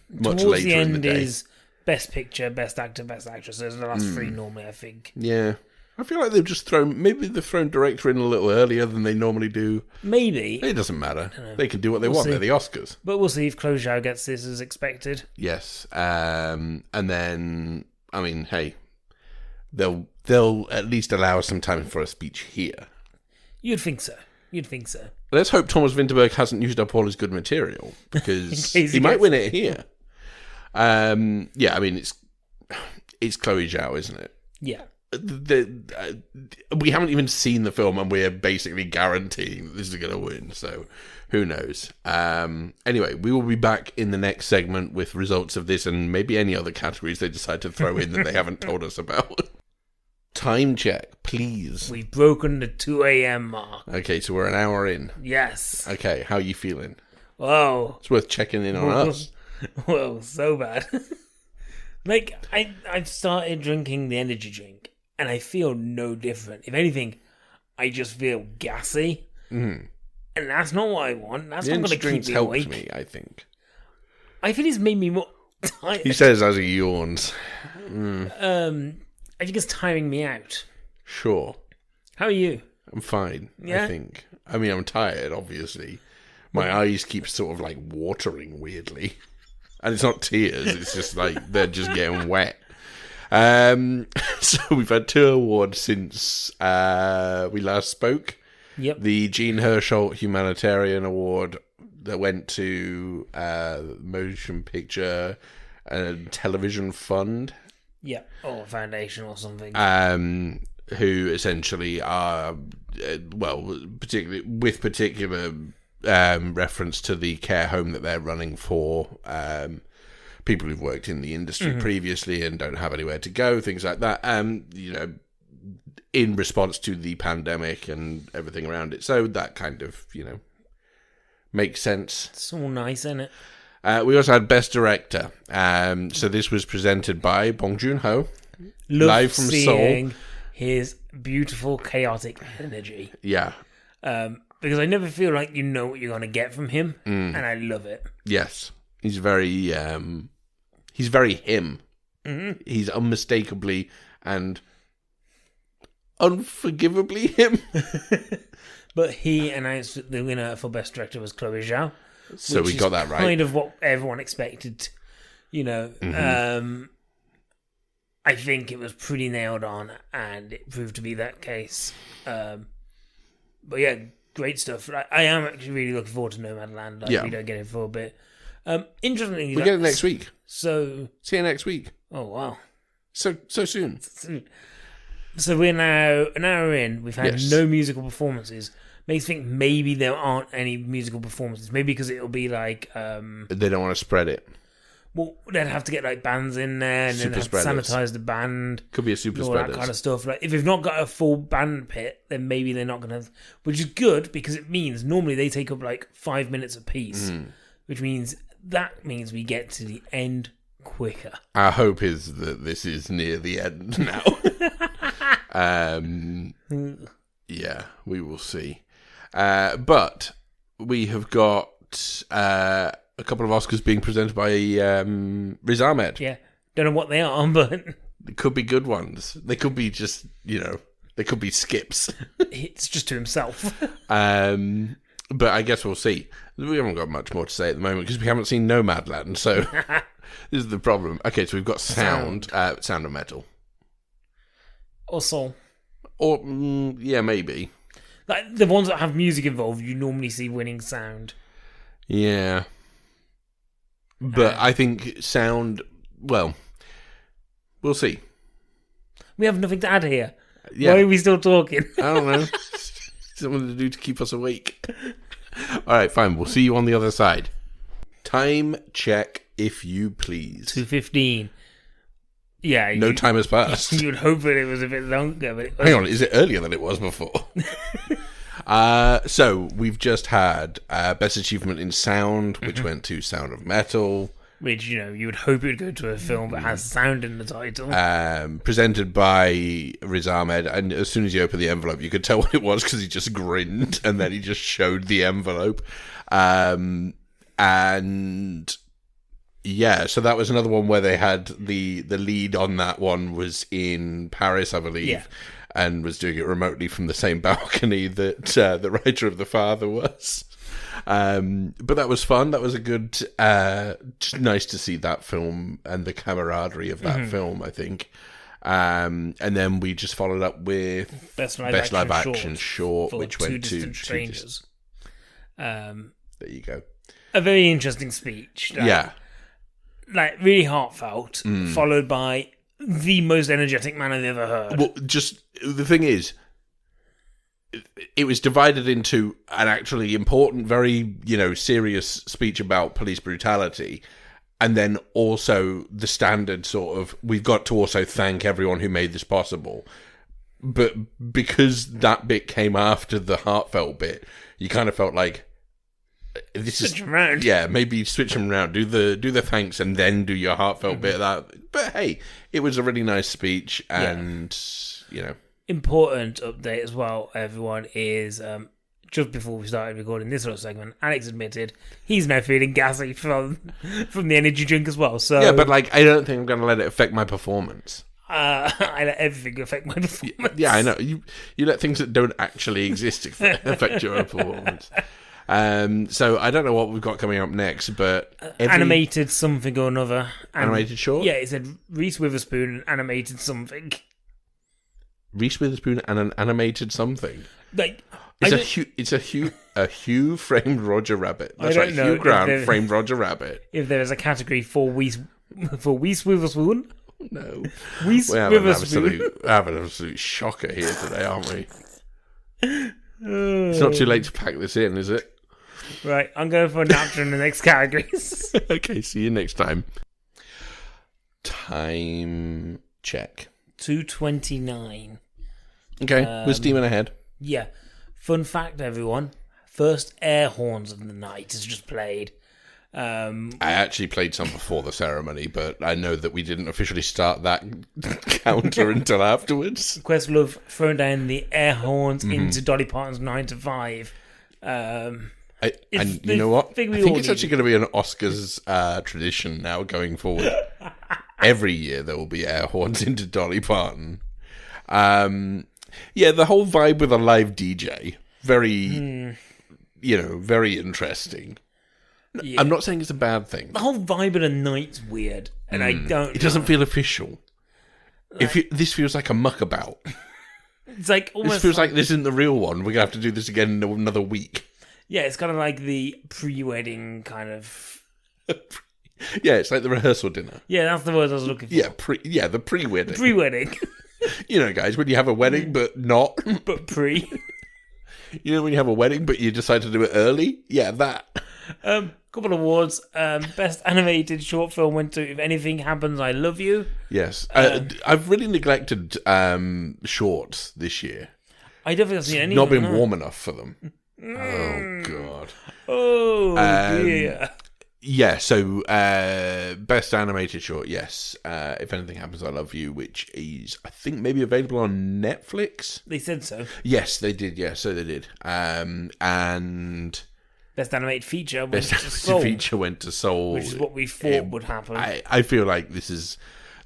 much later in the day. The end is Best Picture, Best Actor, Best Actress. Those are the last three normally, I think. Yeah. I feel like they've thrown director in a little earlier than they normally do. Maybe. It doesn't matter. They can do what they want. See. They're the Oscars. But we'll see if Chloe Zhao gets this as expected. Yes. And then, I mean, hey, they'll at least allow us some time for a speech here. You'd think so. Let's hope Thomas Vinterberg hasn't used up all his good material, because he might win it here. I mean, it's Chloe Zhao, isn't it? Yeah. We haven't even seen the film, and we're basically guaranteeing that this is going to win, so who knows? Anyway, we will be back in the next segment with results of this and maybe any other categories they decide to throw in that they haven't told us about. Time check, please. We've broken the 2 a.m. mark. Okay, so we're an hour in. Yes. Okay, how are you feeling? Whoa. It's worth checking in on us. Whoa, so bad. Like, I've started drinking the energy drink, and I feel no different. If anything, I just feel gassy. And that's not what I want. That's not going to keep me awake. Me, I think. I think it's made me more tired. He says as he yawns. I think it's tiring me out. Sure. How are you? I'm fine, yeah? I think. I mean, I'm tired, obviously. My eyes keep sort of like watering weirdly. And it's not tears, it's just like they're just getting wet. So we've had 2 awards since we last spoke. Yep. The Jean Hersholt Humanitarian Award that went to Motion Picture and Television Fund. Yeah, or foundation or something. Who essentially are, particular reference to the care home that they're running for people who've worked in the industry previously and don't have anywhere to go, things like that. In response to the pandemic and everything around it. So that kind of, makes sense. It's all nice, isn't it? We also had Best Director. So this was presented by Bong Joon-ho, live from Seoul. His beautiful, chaotic energy. Yeah. Because I never feel like you know what you're going to get from him, and I love it. Yes. He's very him. He's unmistakably and unforgivably him. But he announced that the winner for Best Director was Chloe Zhao. So we got that right. Kind of what everyone expected, I think it was pretty nailed on, and it proved to be that case. But yeah, great stuff. I am actually really looking forward to Nomadland. We don't get it for a bit. Interestingly, we get it next week. So see you next week. Oh wow! So soon. So we're now an hour in. We've had no musical performances. Makes me think maybe there aren't any musical performances. Maybe because it'll be like they don't want to spread it. Well, they'd have to get like bands in there and then have to sanitize the band. Could be a super all spreaders. That kind of stuff. Like if they've not got a full band pit, then maybe they're not going to. Which is good because it means normally they take up like 5 minutes a piece, which means we get to the end quicker. Our hope is that this is near the end now. Yeah, we will see. But we have got a couple of Oscars being presented by Riz Ahmed. Yeah, don't know what they are, but they could be good ones. They could be just, they could be skips. It's just to himself. But I guess we'll see. We haven't got much more to say at the moment because we haven't seen Nomadland, so this is the problem. Okay, so we've got sound of metal. Or soul. Or, yeah, maybe. Like, the ones that have music involved, you normally see winning sound. Yeah. But I think sound, well, we'll see. We have nothing to add here. Yeah. Why are we still talking? I don't know. Something to do to keep us awake. All right, fine. We'll see you on the other side. Time check, if you please. 2:15. Yeah. No time has passed. You would hope that it was a bit longer, but it Hang on, is it earlier than it was before? So we've just had Best Achievement in Sound, which went to Sound of Metal. Which, you would hope it would go to a film that has sound in the title. Presented by Riz Ahmed, and as soon as you open the envelope, you could tell what it was because he just grinned, and then he just showed the envelope. And yeah, so that was another one where they had the lead on that one was in Paris, I believe, and was doing it remotely from the same balcony that the writer of The Father was. But that was fun. That was a good, just nice to see that film and the camaraderie of that film, I think. And then we just followed up with Best live action short, which Two went to Distant Strangers. There you go. A very interesting speech. Like really heartfelt, followed by the most energetic man I've ever heard. Well, just the thing is, it was divided into an actually important, very, serious speech about police brutality, and then also the standard sort of, we've got to also thank everyone who made this possible. But because that bit came after the heartfelt bit, you kind of felt like, switch them around. Yeah, maybe switch them around. Do the thanks and then do your heartfelt bit of that. But hey, it was a really nice speech, and Important update as well, everyone, is just before we started recording this little segment, Alex admitted he's now feeling gassy from the energy drink as well. So yeah, but I don't think I'm going to let it affect my performance. I let everything affect my performance. Yeah, I know. You let things that don't actually exist affect your performance. So I don't know what we've got coming up next, but animated something or another. Animated short? Yeah, it said Reese Witherspoon animated something. Reese Witherspoon and an animated something. Like it's a Hugh framed Roger Rabbit. That's right. Hugh Grant framed Roger Rabbit. If there is a category for Reese Witherspoon. No. Reese Witherspoon. We have an absolute shocker here today, aren't we? It's not too late to pack this in, is it? Right, I'm going for a nap in the next categories. Okay, see you next time. Time check. 2:29. Okay, we're steaming ahead. Yeah. Fun fact, everyone. First air horns of the night is just played. I actually played some before the ceremony, but I know that we didn't officially start that counter until afterwards. Questlove throwing down the air horns into Dolly Parton's 9 to 5. And you know what? I think it's actually going to be an Oscars tradition now going forward. Every year there will be air horns into Dolly Parton. Yeah, the whole vibe with a live DJ, very, very interesting. Yeah. I'm not saying it's a bad thing. The whole vibe of the night's weird, and I don't. It doesn't feel official. This feels like a muckabout. It's like almost. This feels like this isn't the real one. We're gonna have to do this again in another week. Yeah, it's kind of like the pre-wedding kind of. Yeah, it's like the rehearsal dinner. Yeah, that's the word I was looking for. Yeah, the pre-wedding. Pre-wedding. Guys, when you have a wedding but not. But pre. When you have a wedding but you decide to do it early? Yeah, that. Couple of awards. Best animated short film went to If Anything Happens, I Love You. Yes. I've really neglected shorts this year. I don't think I've seen any. Not been warm enough for them. Oh, God. Oh, dear. Yeah, so best animated short, yes. If Anything Happens, I Love You, which is, I think, maybe available on Netflix. They said so. Yes, they did. Yeah, so they did. And best animated feature went to Soul. Which is what we thought would happen. I feel like this is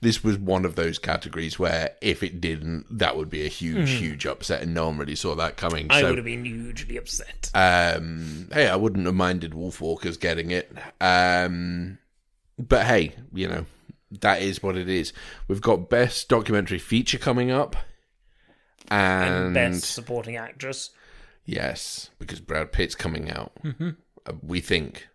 this was one of those categories where if it didn't, that would be a huge upset, and no one really saw that coming. I would have been hugely upset. Hey, I wouldn't have minded Wolfwalkers getting it. But hey, that is what it is. We've got Best Documentary Feature coming up. And Best Supporting Actress. Yes, because Brad Pitt's coming out. Mm-hmm. We think.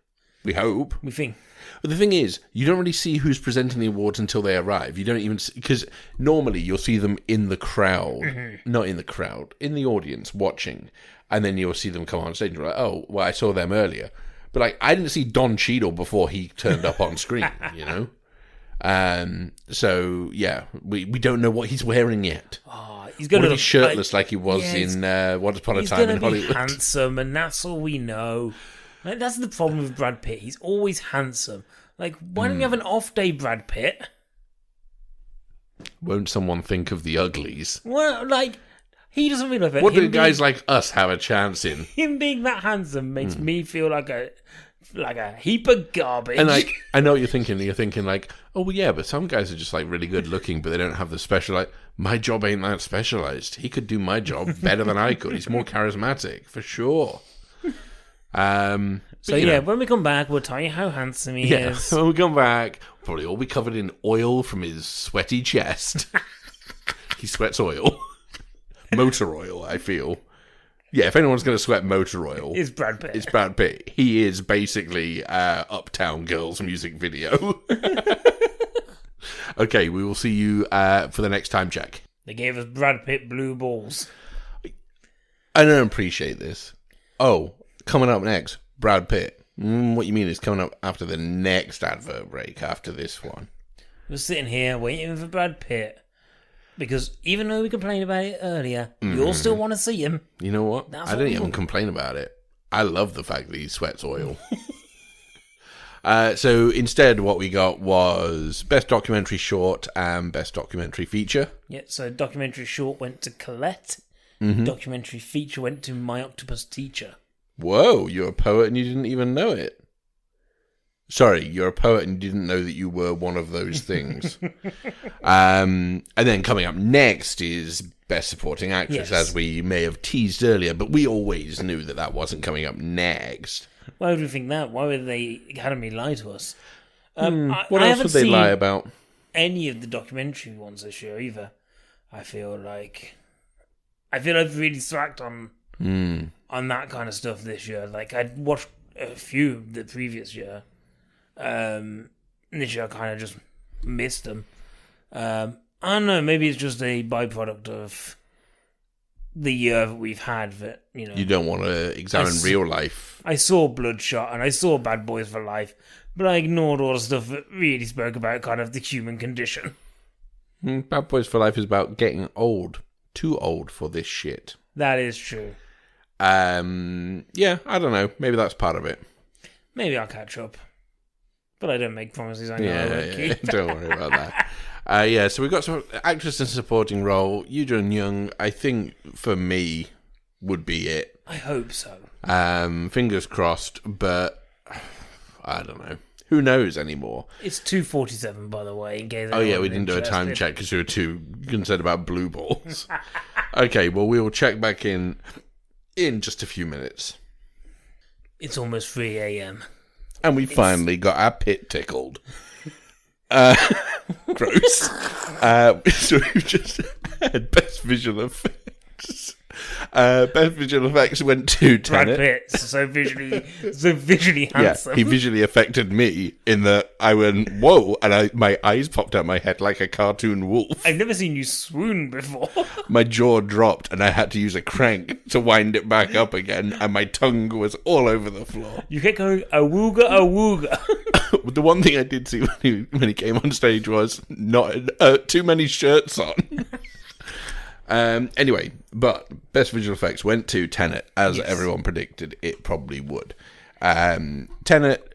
We hope. We think. But the thing is, you don't really see who's presenting the awards until they arrive. You don't even see, because normally you'll see them in the crowd, not in the crowd, in the audience watching, and then you'll see them come on stage and you're like, oh, well, I saw them earlier. But like, I didn't see Don Cheadle before he turned up on screen, So yeah, we don't know what he's wearing yet. Oh, he's going to be shirtless like he was in Once Upon a Time in Hollywood. He's going to be handsome, and that's all we know. Like, that's the problem with Brad Pitt. He's always handsome. Like, why don't you have an off day, Brad Pitt? Won't someone think of the uglies? Well, like, he doesn't really love it. What do guys like us have a chance in? Him being that handsome makes me feel like a heap of garbage. And like, I know what you're thinking. You're thinking like, oh well, yeah, but some guys are just like really good looking, but they don't have the special. Like, my job ain't that specialized. He could do my job better than I could. He's more charismatic for sure. So yeah, when we come back, we'll tell you how handsome he is. When we come back, we'll probably all be covered in oil from his sweaty chest. He sweats oil, motor oil. I feel. Yeah, if anyone's going to sweat motor oil, it's Brad Pitt. It's Brad Pitt. He is basically Uptown Girls music video. Okay, we will see you for the next time check. They gave us Brad Pitt blue balls. I don't appreciate this. Oh, coming up next, Brad Pitt. What you mean is coming up after the next advert break, after this one. We're sitting here waiting for Brad Pitt. Because even though we complained about it earlier, you'll still want to see him. You know what? I didn't even complain about it. I love the fact that he sweats oil. So instead, what we got was Best Documentary Short and Best Documentary Feature. Yeah, so Documentary Short went to Colette. Documentary Feature went to My Octopus Teacher. Whoa, you're a poet and you didn't even know it. Sorry, you're a poet and you didn't know that you were one of those things. And then coming up next is Best Supporting Actress, as we may have teased earlier, but we always knew that wasn't coming up next. Why would we think that? Why would the Academy lie to us? What else would they lie about? Any of the documentary ones this year either. I feel like I've really slacked on that kind of stuff this year. Like, I'd watched a few the previous year. This year I kind of just missed them. I don't know, maybe it's just a byproduct of the year that we've had that, You don't want to examine real life. I saw Bloodshot and I saw Bad Boys for Life, but I ignored all the stuff that really spoke about kind of the human condition. Bad Boys for Life is about getting old. Too old for this shit. That is true. Yeah, I don't know. Maybe that's part of it. Maybe I'll catch up. But I don't make promises I know I won't keep. Don't worry about that. So we've got some actress in supporting role. Yuh-jung, I think, for me, would be it. I hope so. Fingers crossed, but I don't know. Who knows anymore? It's 2:47, by the way. In case we didn't do a time check because we were too concerned about blue balls. Okay, well, we will check back in just a few minutes. It's almost 3 a.m. And we finally got our pit tickled. Gross. So we've just had Best Visual Effects. Best Visual Effects went to Tenet. Brad Pitt, so visually handsome. Yeah, he visually affected me in that I went, whoa, and my eyes popped out my head like a cartoon wolf. I've never seen you swoon before. My jaw dropped and I had to use a crank to wind it back up again, and my tongue was all over the floor. You kept going, awooga, awooga. The one thing I did see when he came on stage was not too many shirts on. Anyway, but Best Visual Effects went to Tenet, as everyone predicted it probably would. Tenet,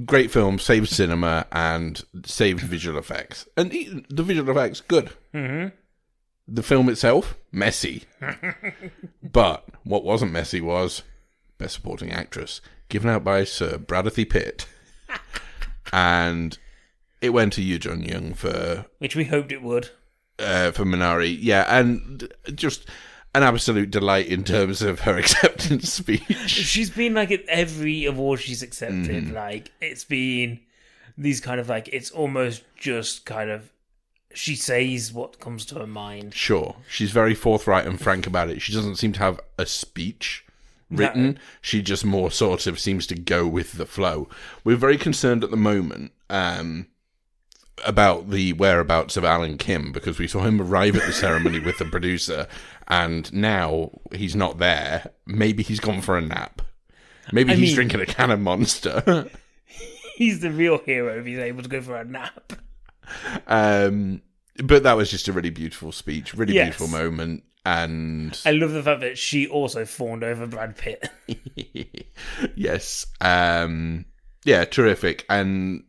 great film, saved cinema and saved visual effects. And the visual effects, good. Mm-hmm. The film itself, messy. But what wasn't messy was Best Supporting Actress, given out by Sir Bradley Pitt. And It went to yuh-jung for... Which we hoped it would. For Minari, yeah, and just an absolute delight in terms of her acceptance speech. She's been like at every award she's accepted. Like it's been these kind of like it's almost just kind of she says what comes to her mind. Sure, she's very forthright and frank about it. She doesn't seem to have a speech written. No. She just more sort of seems to go with the flow. We're very concerned at the moment. About the whereabouts of Alan Kim, because we saw him arrive at the ceremony with the producer, and now he's not there. Maybe he's gone for a nap. Maybe he's drinking a can of Monster. He's the real hero if he's able to go for a nap. But that was just a really beautiful speech, really beautiful moment, and I love the fact that she also fawned over Brad Pitt. Yes. Yeah, terrific. And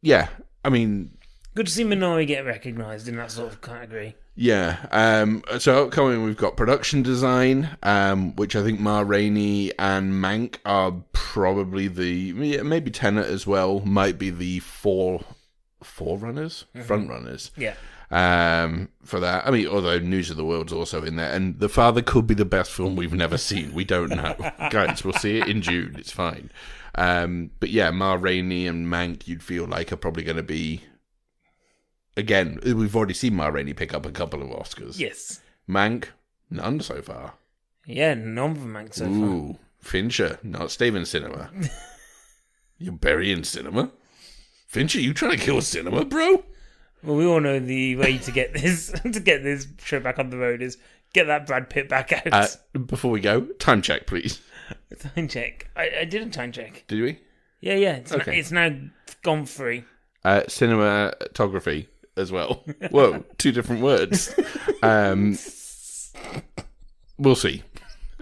yeah, I mean... Good to see Minari get recognised in that sort of category. Yeah. So upcoming, we've got production design, which I think Ma Rainey and Mank are probably maybe Tenet as well, might be the forerunners, front runners. Yeah. For that. I mean, although News of the World's also in there, and The Father could be the best film we've never seen. We don't know. Guys, we'll see it in June. It's fine. But yeah, Ma Rainey and Mank, you'd feel like are probably going to be... Again, we've already seen Ma Rainey pick up a couple of Oscars. Yes. Mank, none so far. Yeah, none for Mank so far. Ooh, Fincher, not Steven Cinema. You're burying cinema? Fincher, you trying to kill cinema, bro? Well, we all know the way to get this show back on the road is get that Brad Pitt back out. Before we go, time check, please. Time check. I did a time check. Did we? Yeah. It's now gone free. Cinematography as well. Whoa, two different words. We'll see.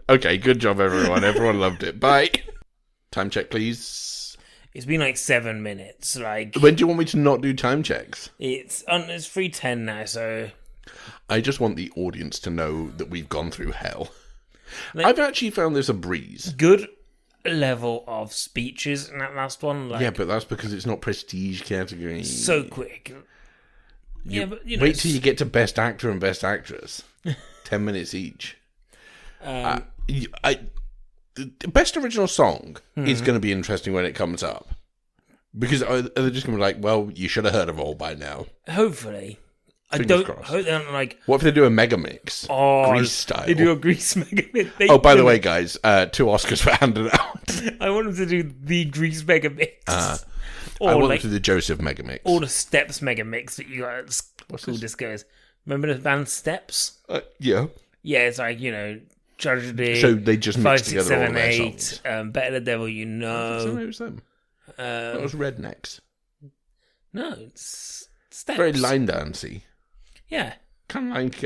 Okay, good job, everyone. Everyone loved it. Bye. Time check, please. It's been like 7 minutes. Like, when do you want me to not do time checks? It's 3:10 now, so I just want the audience to know that we've gone through hell. Like, I've actually found this a breeze. Good level of speeches in that last one. Like, yeah, but that's because it's not prestige category. So quick. But wait till you get to Best Actor and Best Actress. 10 minutes each. Best Original Song is going to be interesting when it comes up. Because they're just going to be like, well, you should have heard of all by now. Hopefully. Fingers crossed. Hope they don't like... What if they do a mega mix? Oh, Grease style. They do a Grease mega mix. By the way, guys, 2 Oscars were handed out. I want them to do the Grease mega mix. I want them to do the Joseph mega mix. Or the Steps mega mix that you got at school discos. Remember the band Steps? Yeah. Yeah, it's like, Tragedy. So they just 5, mixed 6, together 7, all 8, their songs. Better the Devil You Know. So it was them. That was Rednecks. No, it's Steps. Very line dancey. Yeah. Kind of like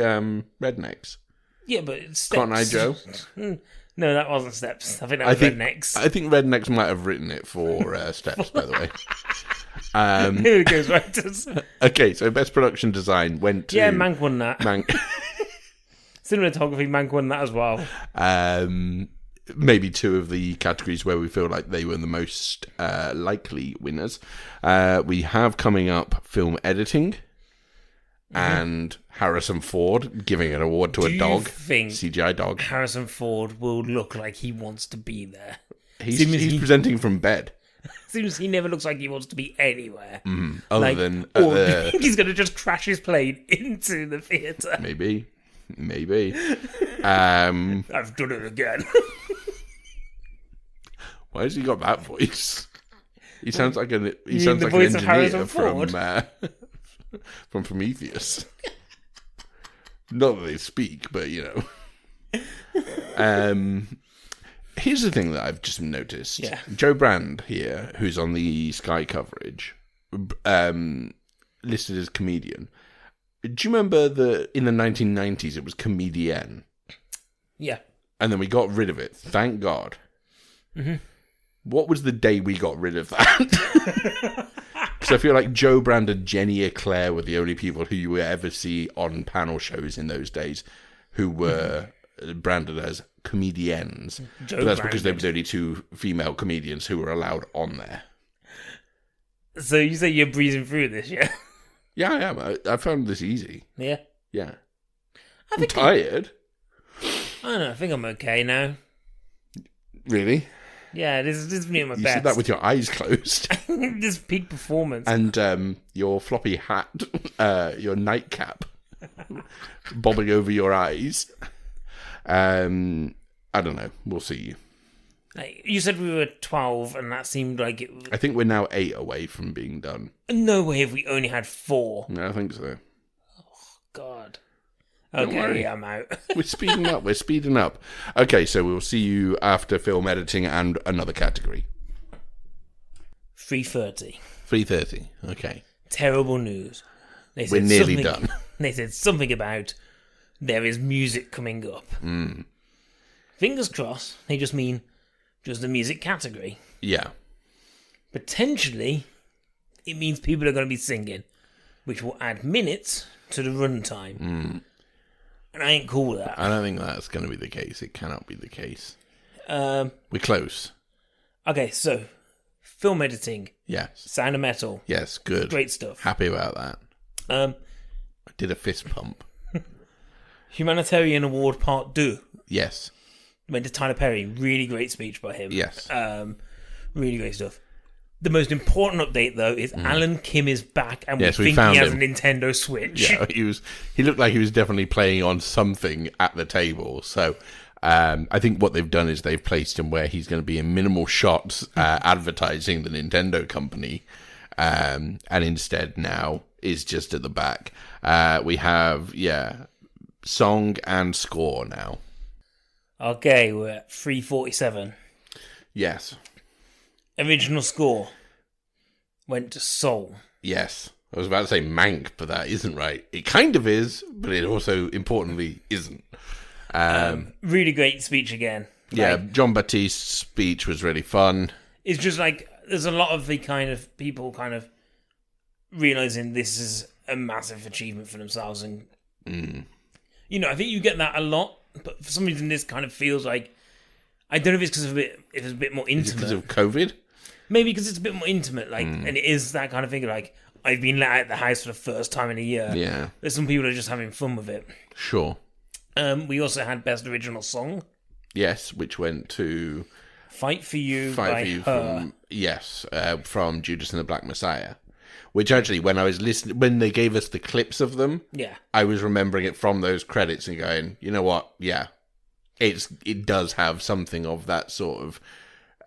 Rednecks. Yeah, but it's Steps. Cotton Eye Joe? No, that wasn't Steps. I think that was Rednecks. I think Rednecks might have written it for Steps, by the way. Here it goes, right? Okay, so Best Production Design went to... Yeah, Mank won that. Mank. Cinematography, Mank won that as well. Maybe 2 of the categories where we feel like they were the most likely winners. We have coming up film editing and Harrison Ford giving an award to a dog. Think CGI dog. Harrison Ford will look like he wants to be there. He's presenting from bed. Seems he never looks like he wants to be anywhere. Other than... he's going to just crash his plane into the theatre. Maybe. I've done it again. Why has he got that voice? He sounds like an engineer from Prometheus. Not that they speak, but here's the thing that I've just noticed. Yeah. Joe Brand here, who's on the Sky coverage, listed as comedian. Do you remember in the 1990s it was comedienne? Yeah. And then we got rid of it. Thank God. Mm-hmm. What was the day we got rid of that? Because I feel like Joe Brand and Jenny Eclair were the only people who you would ever see on panel shows in those days who were branded as comediennes. But that's because there was only 2 female comedians who were allowed on there. So you say you're breezing through this, yeah? Yeah, I am. I found this easy. Yeah. Yeah. I'm tired. I don't know. I think I'm okay now. Really? Yeah, this is me at my You best. said that with your eyes closed. This peak performance. And your floppy hat, your nightcap, bobbing over your eyes. I don't know. We'll see. Like, you said we were 12, and that seemed like it was... I think we're now 8 away from being done. No way if we only had 4. No, I think so. God. Don't Okay, worry. I'm out. We're speeding up. We're speeding up. Okay, so we'll see you after film editing and another category. 3:30. 3:30. Okay. Terrible news. They We're said nearly something- done. They said something about there is music coming up. Fingers crossed, they just mean just the music category. Yeah. Potentially, it means people are going to be singing, which will add minutes to the runtime. And I ain't cool with that. I don't think that's going to be the case. It cannot be the case. We're close. Okay, so film editing, Yes. Sound of Metal, Yes, good. great stuff. Happy about that. I did a fist pump. Humanitarian Award Part 2 Yes. went to Tyler Perry. Really great speech by him. Yes. Really great stuff. The most important update, though, is Alan Kim is back, and Yes, we we think found he has him. a Nintendo Switch. Yeah, he looked like he was definitely playing on something at the table. So I think what they've done is they've placed him where he's going to be in minimal shots advertising the Nintendo company, and instead now is just at the back. We have, song and score now. Okay, we're at 3:47. Yes. Original score went to Soul. Yes. I was about to say Mank, but that isn't right. It kind of is, but it also, importantly, isn't. Really great speech again. Yeah, John Baptiste's speech was really fun. It's just like, there's a lot of the kind of people kind of realizing this is a massive achievement for themselves. And, you know, I think you get that a lot, but for some reason this kind of feels like, I don't know if it's because if it's a bit more intimate. Because of COVID? Maybe because it's a bit more intimate, like, and it is that kind of thing, like, I've been let out of the house for the first time in a year. Yeah. There's some people that are just having fun with it. Sure. We also had Best Original Song, Yes, which went to Fight For You Fight by for You Her. from Judas and the Black Messiah. Which actually, when I was listening, when they gave us the clips of them, Yeah. I was remembering it from those credits and going, you know what? Yeah, it does have something of that sort of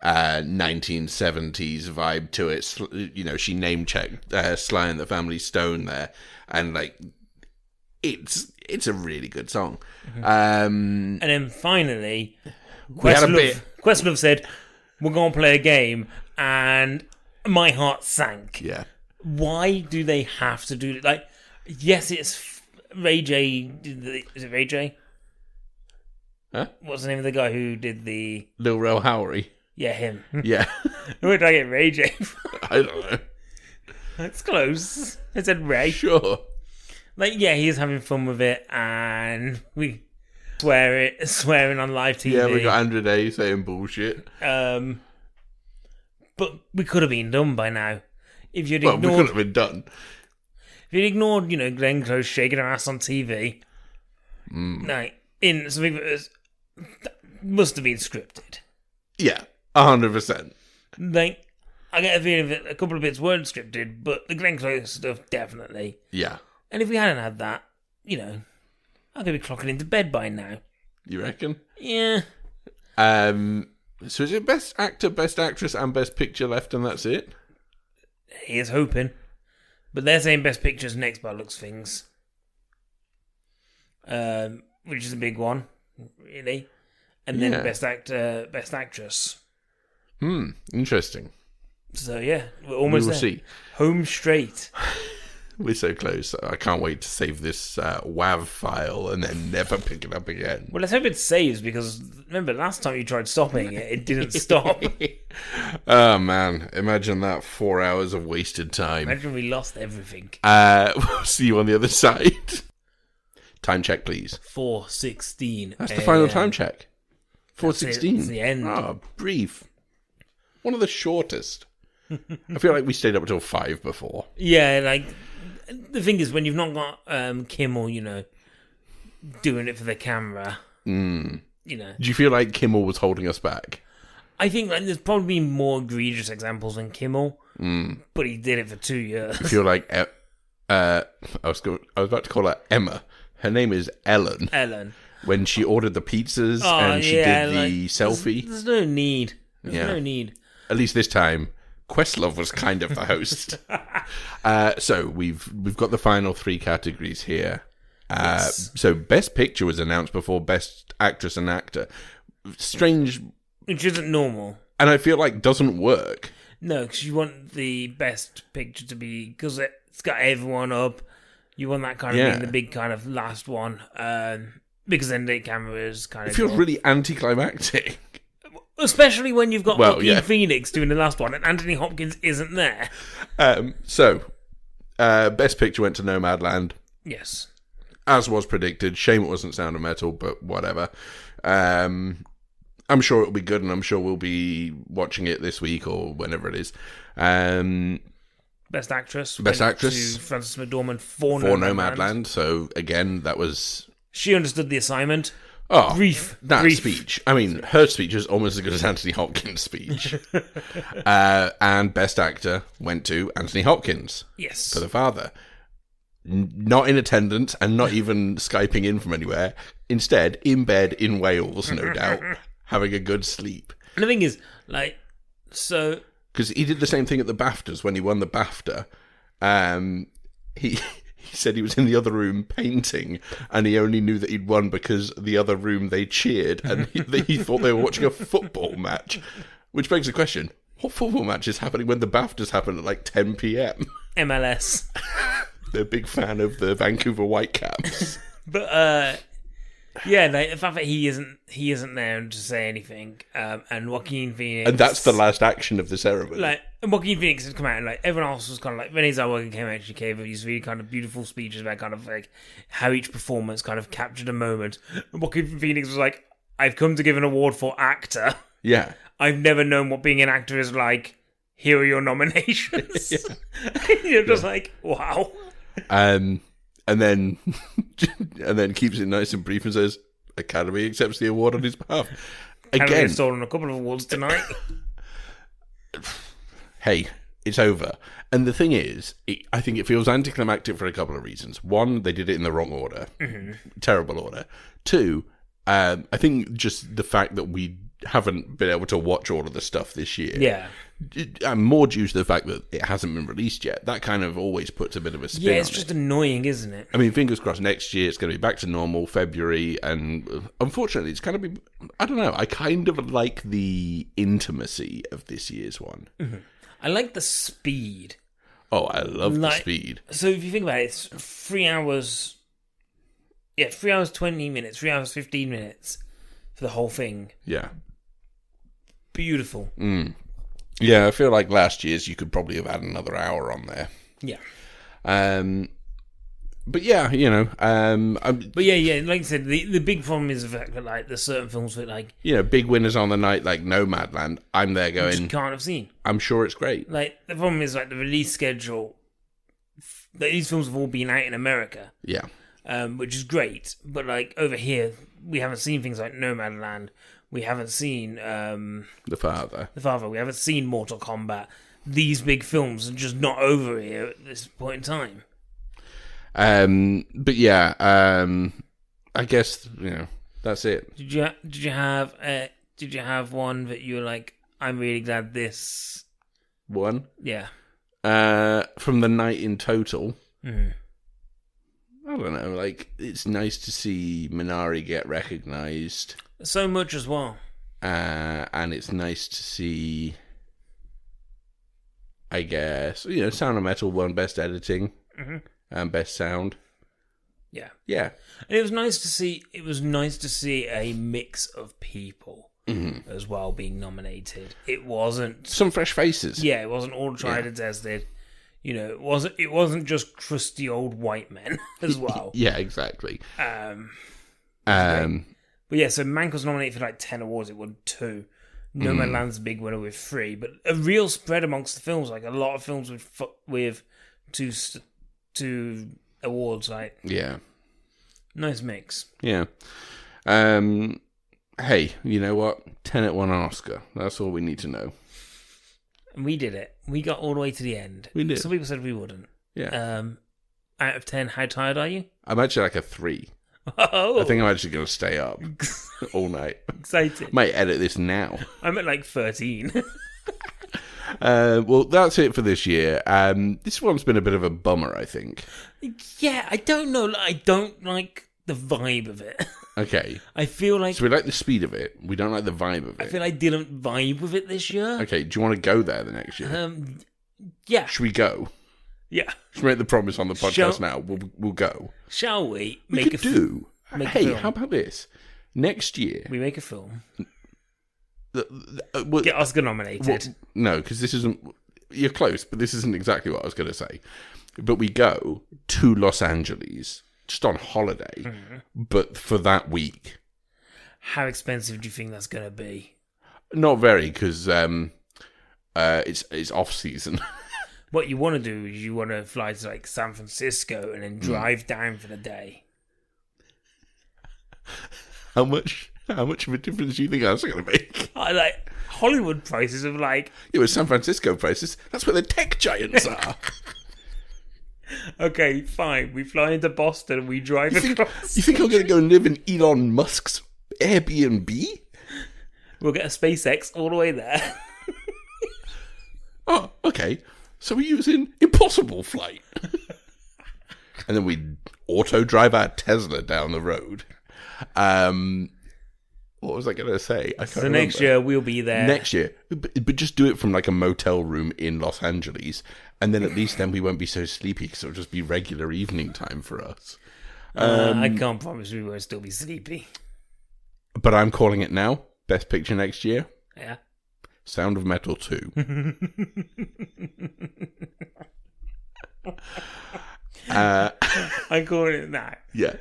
1970s vibe to it. You know, she name checked Sly and the Family Stone there, and like it's a really good song. And then finally, We had a bit. Questlove said, "We're going to play a game," and my heart sank. Yeah. Why do they have to do it? Like, yes, it's Ray J. Is it Ray J? Huh? What's the name of the guy who did the... Lil Rel Howery. Yeah, him. Yeah. Where did I get Ray J from? I don't know. That's close. I said Ray. Sure. Like, yeah, he is having fun with it, and we swearing on live TV. Yeah, we got Andrew Day saying bullshit. But we could have been done by now. If you'd Well, we ignored, could have been done. if you'd ignored, you know, Glenn Close shaking her ass on TV, like in something that must have been scripted. Yeah, 100%. Like, I get a feeling that a couple of bits weren't scripted, but the Glenn Close stuff definitely. Yeah. And if we hadn't had that, you know, I could be clocking into bed by now. You reckon? Yeah. So is it Best Actor, Best Actress, and Best Picture left, and that's it? He is hoping. But they're saying Best Picture's next by looks things. Which is a big one, really. And then Yeah. Best Actor, Best Actress. Interesting. So yeah, we're We almost will there. see. Home straight. We're so close. I can't wait to save this WAV file and then never pick it up again. Well, let's hope it saves, because remember last time you tried stopping it, it didn't stop. Oh, man. Imagine that 4 hours of wasted time. Imagine we lost everything. We'll see you on the other side. Time check, please. 4:16. That's the final time check. 4:16. It's the end. Oh, brief. One of the shortest. I feel like we stayed up until 5 before. Yeah, like, the thing is, when you've not got Kimmel, doing it for the camera, Do you feel like Kimmel was holding us back? I think like, there's probably more egregious examples than Kimmel, but he did it for 2 years. I feel like I was about to call her Emma. Her name is Ellen. Ellen. When she ordered the pizzas and she did the selfie. There's no need. There's no need. At least this time, Questlove was kind of the host. So we've got the final 3 categories here. Yes. So Best Picture was announced before Best Actress and Actor. Strange. Which isn't normal. And I feel like doesn't work. No, because you want the Best Picture to be... Because it's got everyone up. You want that kind of being the big kind of last one. Because then the camera is kind of... It feels really anticlimactic. Especially when you've got Joaquin Phoenix doing the last one and Anthony Hopkins isn't there. So, Best Picture went to Nomadland. Yes. As was predicted. Shame it wasn't Sound of Metal, but whatever. I'm sure it'll be good, and I'm sure we'll be watching it this week or whenever it is. Best Actress. Best Actress. To Frances McDormand for Nomadland. So, again, that was... She understood the assignment. Oh, Grief. Speech. I mean, her speech is almost as good as Anthony Hopkins' speech. And Best Actor went to Anthony Hopkins. Yes. For The Father. Not in attendance and not even Skyping in from anywhere. Instead, in bed in Wales, no doubt, having a good sleep. And the thing is, so... Because he did the same thing at the BAFTAs when he won the BAFTA. He said he was in the other room painting, and he only knew that he'd won because the other room they cheered, and he thought they were watching a football match. Which begs the question, what football match is happening when the BAFTAs happen at 10 p.m? MLS. They're a big fan of the Vancouver Whitecaps. But, the fact that he isn't there to say anything, and Joaquin Phoenix... And that's the last action of the ceremony. And Joaquin Phoenix had come out, and everyone else was kind of Renee Zellweger came out and she gave these really kind of beautiful speeches about kind of how each performance kind of captured a moment. And Joaquin Phoenix was like, I've come to give an award for actor. Yeah. I've never known what being an actor is like. Here are your nominations. You're just wow. And then keeps it nice and brief and says, Academy accepts the award on his behalf. Academy has stolen a couple of awards tonight. Hey, it's over. And the thing is, I think it feels anticlimactic for a couple of reasons. One, they did it in the wrong order. Mm-hmm. Terrible order. Two, I think just the fact that we haven't been able to watch all of the stuff this year. Yeah. I'm more due to the fact that it hasn't been released yet. That kind of always puts a bit of a spin on it. Yeah, it's just annoying, isn't it? I mean, fingers crossed next year it's going to be back to normal, February, and unfortunately it's going to be, I don't know, I kind of like the intimacy of this year's one. Mm-hmm. I like the speed. Oh, I love the speed. So if you think about it, it's 3 hours... Yeah, 3 hours 20 minutes, 3 hours 15 minutes for the whole thing. Yeah. Beautiful. Yeah, I feel like last year's you could probably have had another hour on there. Yeah. But yeah, but yeah, like I said, the big problem is the fact that there's certain films that big winners on the night like Nomadland. I'm there going, you just can't have seen. I'm sure it's great. The problem is the release schedule. These films have all been out in America. Yeah. Which is great, but over here we haven't seen things like Nomadland. We haven't seen The Father. We haven't seen Mortal Kombat. These big films are just not over here at this point in time. But yeah, I guess that's it. Did you have one that you were like, I'm really glad this one? Yeah. From the night in total. Mm-hmm. I don't know. It's nice to see Minari get recognised. So much as well. And it's nice to see, I guess, Sound of Metal won Best Editing and Best Sound. Yeah. Yeah. And it was nice to see. It was nice to see a mix of people as well being nominated. It wasn't some fresh faces. Yeah, it wasn't all tried and tested. It wasn't just crusty old white men as well. Yeah, exactly. But yeah, so Mank was nominated for 10 awards. It won 2. No Man Land's a big winner with 3, but a real spread amongst the films. Like a lot of films with two awards. Like nice mix. Yeah. Hey, you know what? Tenet won an Oscar. That's all we need to know. And we did it. We got all the way to the end. We did. Some people said we wouldn't. Yeah. Out of 10, how tired are you? I'm actually like a 3. Oh, I think I'm actually going to stay up all night. excited. Might edit this now. I'm at like 13. Well, that's it for this year. This one's been a bit of a bummer, I think. Yeah, I don't know. I don't like the vibe of it. Okay. I feel like... So we like the speed of it. We don't like the vibe of it. I feel I didn't vibe with it this year. Okay, do you want to go there the next year? Yeah. Should we go? Yeah. Should we make the promise on the podcast now? We'll go. Shall we? Hey, how about this? Next year... We make a film. Well, Get Oscar nominated. No, because this isn't... You're close, but this isn't exactly what I was going to say. But we go to Los Angeles, just on holiday, but for that week. How expensive do you think that's going to be? Not very, because it's off-season. What you want to do is you want to fly to like San Francisco and then drive down for the day. How much of a difference do you think that's going to make? I like Hollywood prices of like... Yeah, with San Francisco prices, that's where the tech giants are. Okay, fine. We fly into Boston and we drive across. You think I'm going to go and live in Elon Musk's Airbnb? We'll get a SpaceX all the way there. Oh, okay. So we're using Impossible Flight. And then we auto-drive our Tesla down the road. What was I going to say? I can't remember. Next year we'll be there. Next year. But just do it from like a motel room in Los Angeles. And then at least then we won't be so sleepy because it'll just be regular evening time for us. I can't promise we won't still be sleepy. But I'm calling it now. Best Picture next year. Yeah. Sound of Metal 2. I'm calling it that. Yeah.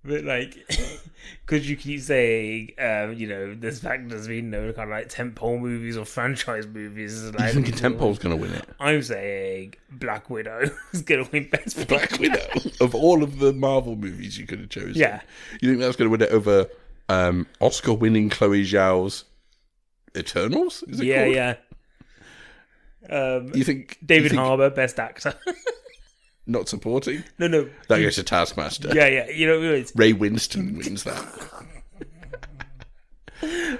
But like, because you keep saying, this fact does mean no kind of like tentpole movies or franchise movies. Like, You think tentpole's going to win it? I'm saying Black Widow is going to win Best Picture. Black Widow? Of all of the Marvel movies you could have chosen. Yeah. You think that's going to win it over Oscar-winning Chloe Zhao's Eternals? Is it called? Yeah. You think David Harbour, Best Actor. Not supporting? No. That goes to Taskmaster. Yeah. You know, it's... Ray Winston wins that.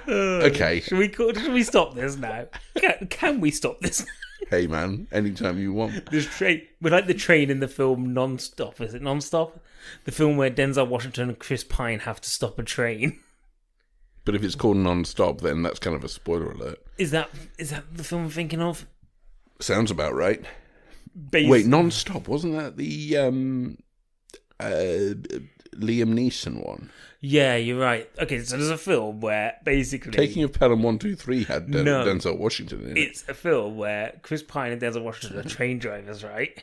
Okay. Should we stop this now? Can we stop this? Hey, man. Anytime you want. This train, we're like the train in the film Non-Stop. Is it Non-Stop? The film where Denzel Washington and Chris Pine have to stop a train. But if it's called Non-Stop, then that's kind of a spoiler alert. Is that the film I'm thinking of? Sounds about right. Wait, Non-Stop, wasn't that the Liam Neeson one? Yeah, you're right. Okay, so there's a film where basically... Taking of Pelham 123 had Denzel Washington in it. It's a film where Chris Pine and Denzel Washington are train drivers, right?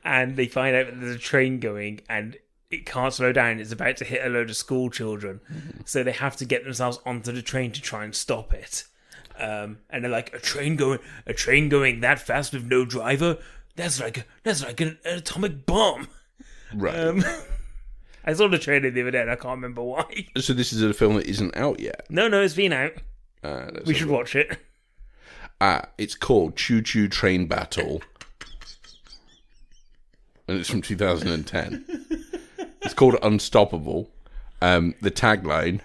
And they find out that there's a train going and it can't slow down. It's about to hit a load of school children. So they have to get themselves onto the train to try and stop it. And they're like, a train going that fast with no driver? That's like an atomic bomb. Right. I saw the trailer the other day and I can't remember why. So this is a film that isn't out yet? No, it's been out. We should watch it. It's called Choo Choo Train Battle. And it's from 2010. It's called Unstoppable. The tagline,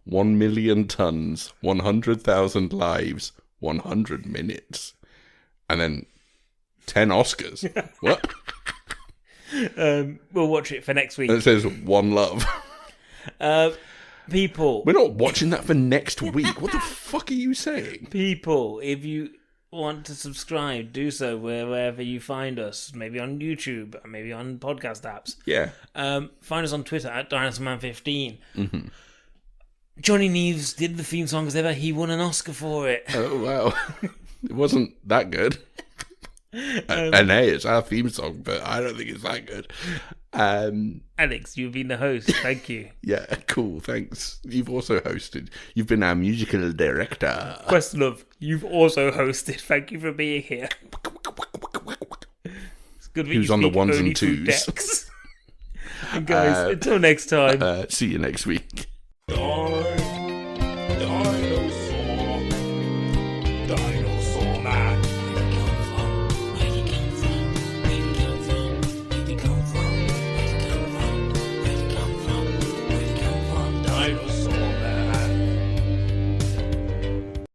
1 million tons, 100,000 lives, 100 minutes. And then 10 Oscars. What? We'll watch it for next week. And it says One Love. People. We're not watching that for next week. What the fuck are you saying? People, if you want to subscribe, do so wherever you find us. Maybe on YouTube, maybe on podcast apps. Yeah. Find us on Twitter at DinosaurMan15. Mm-hmm. Johnny Neves did the theme song as ever. He won an Oscar for it. Oh, wow. It wasn't that good. And hey, it's our theme song, but I don't think it's that good. Alex, you've been the host. Thank you. Yeah, cool. Thanks. You've also hosted. You've been our musical director. Questlove, you've also hosted. Thank you for being here. It's good that Who's you on the speak ones only and through twos. decks. And guys, until next time. See you next week.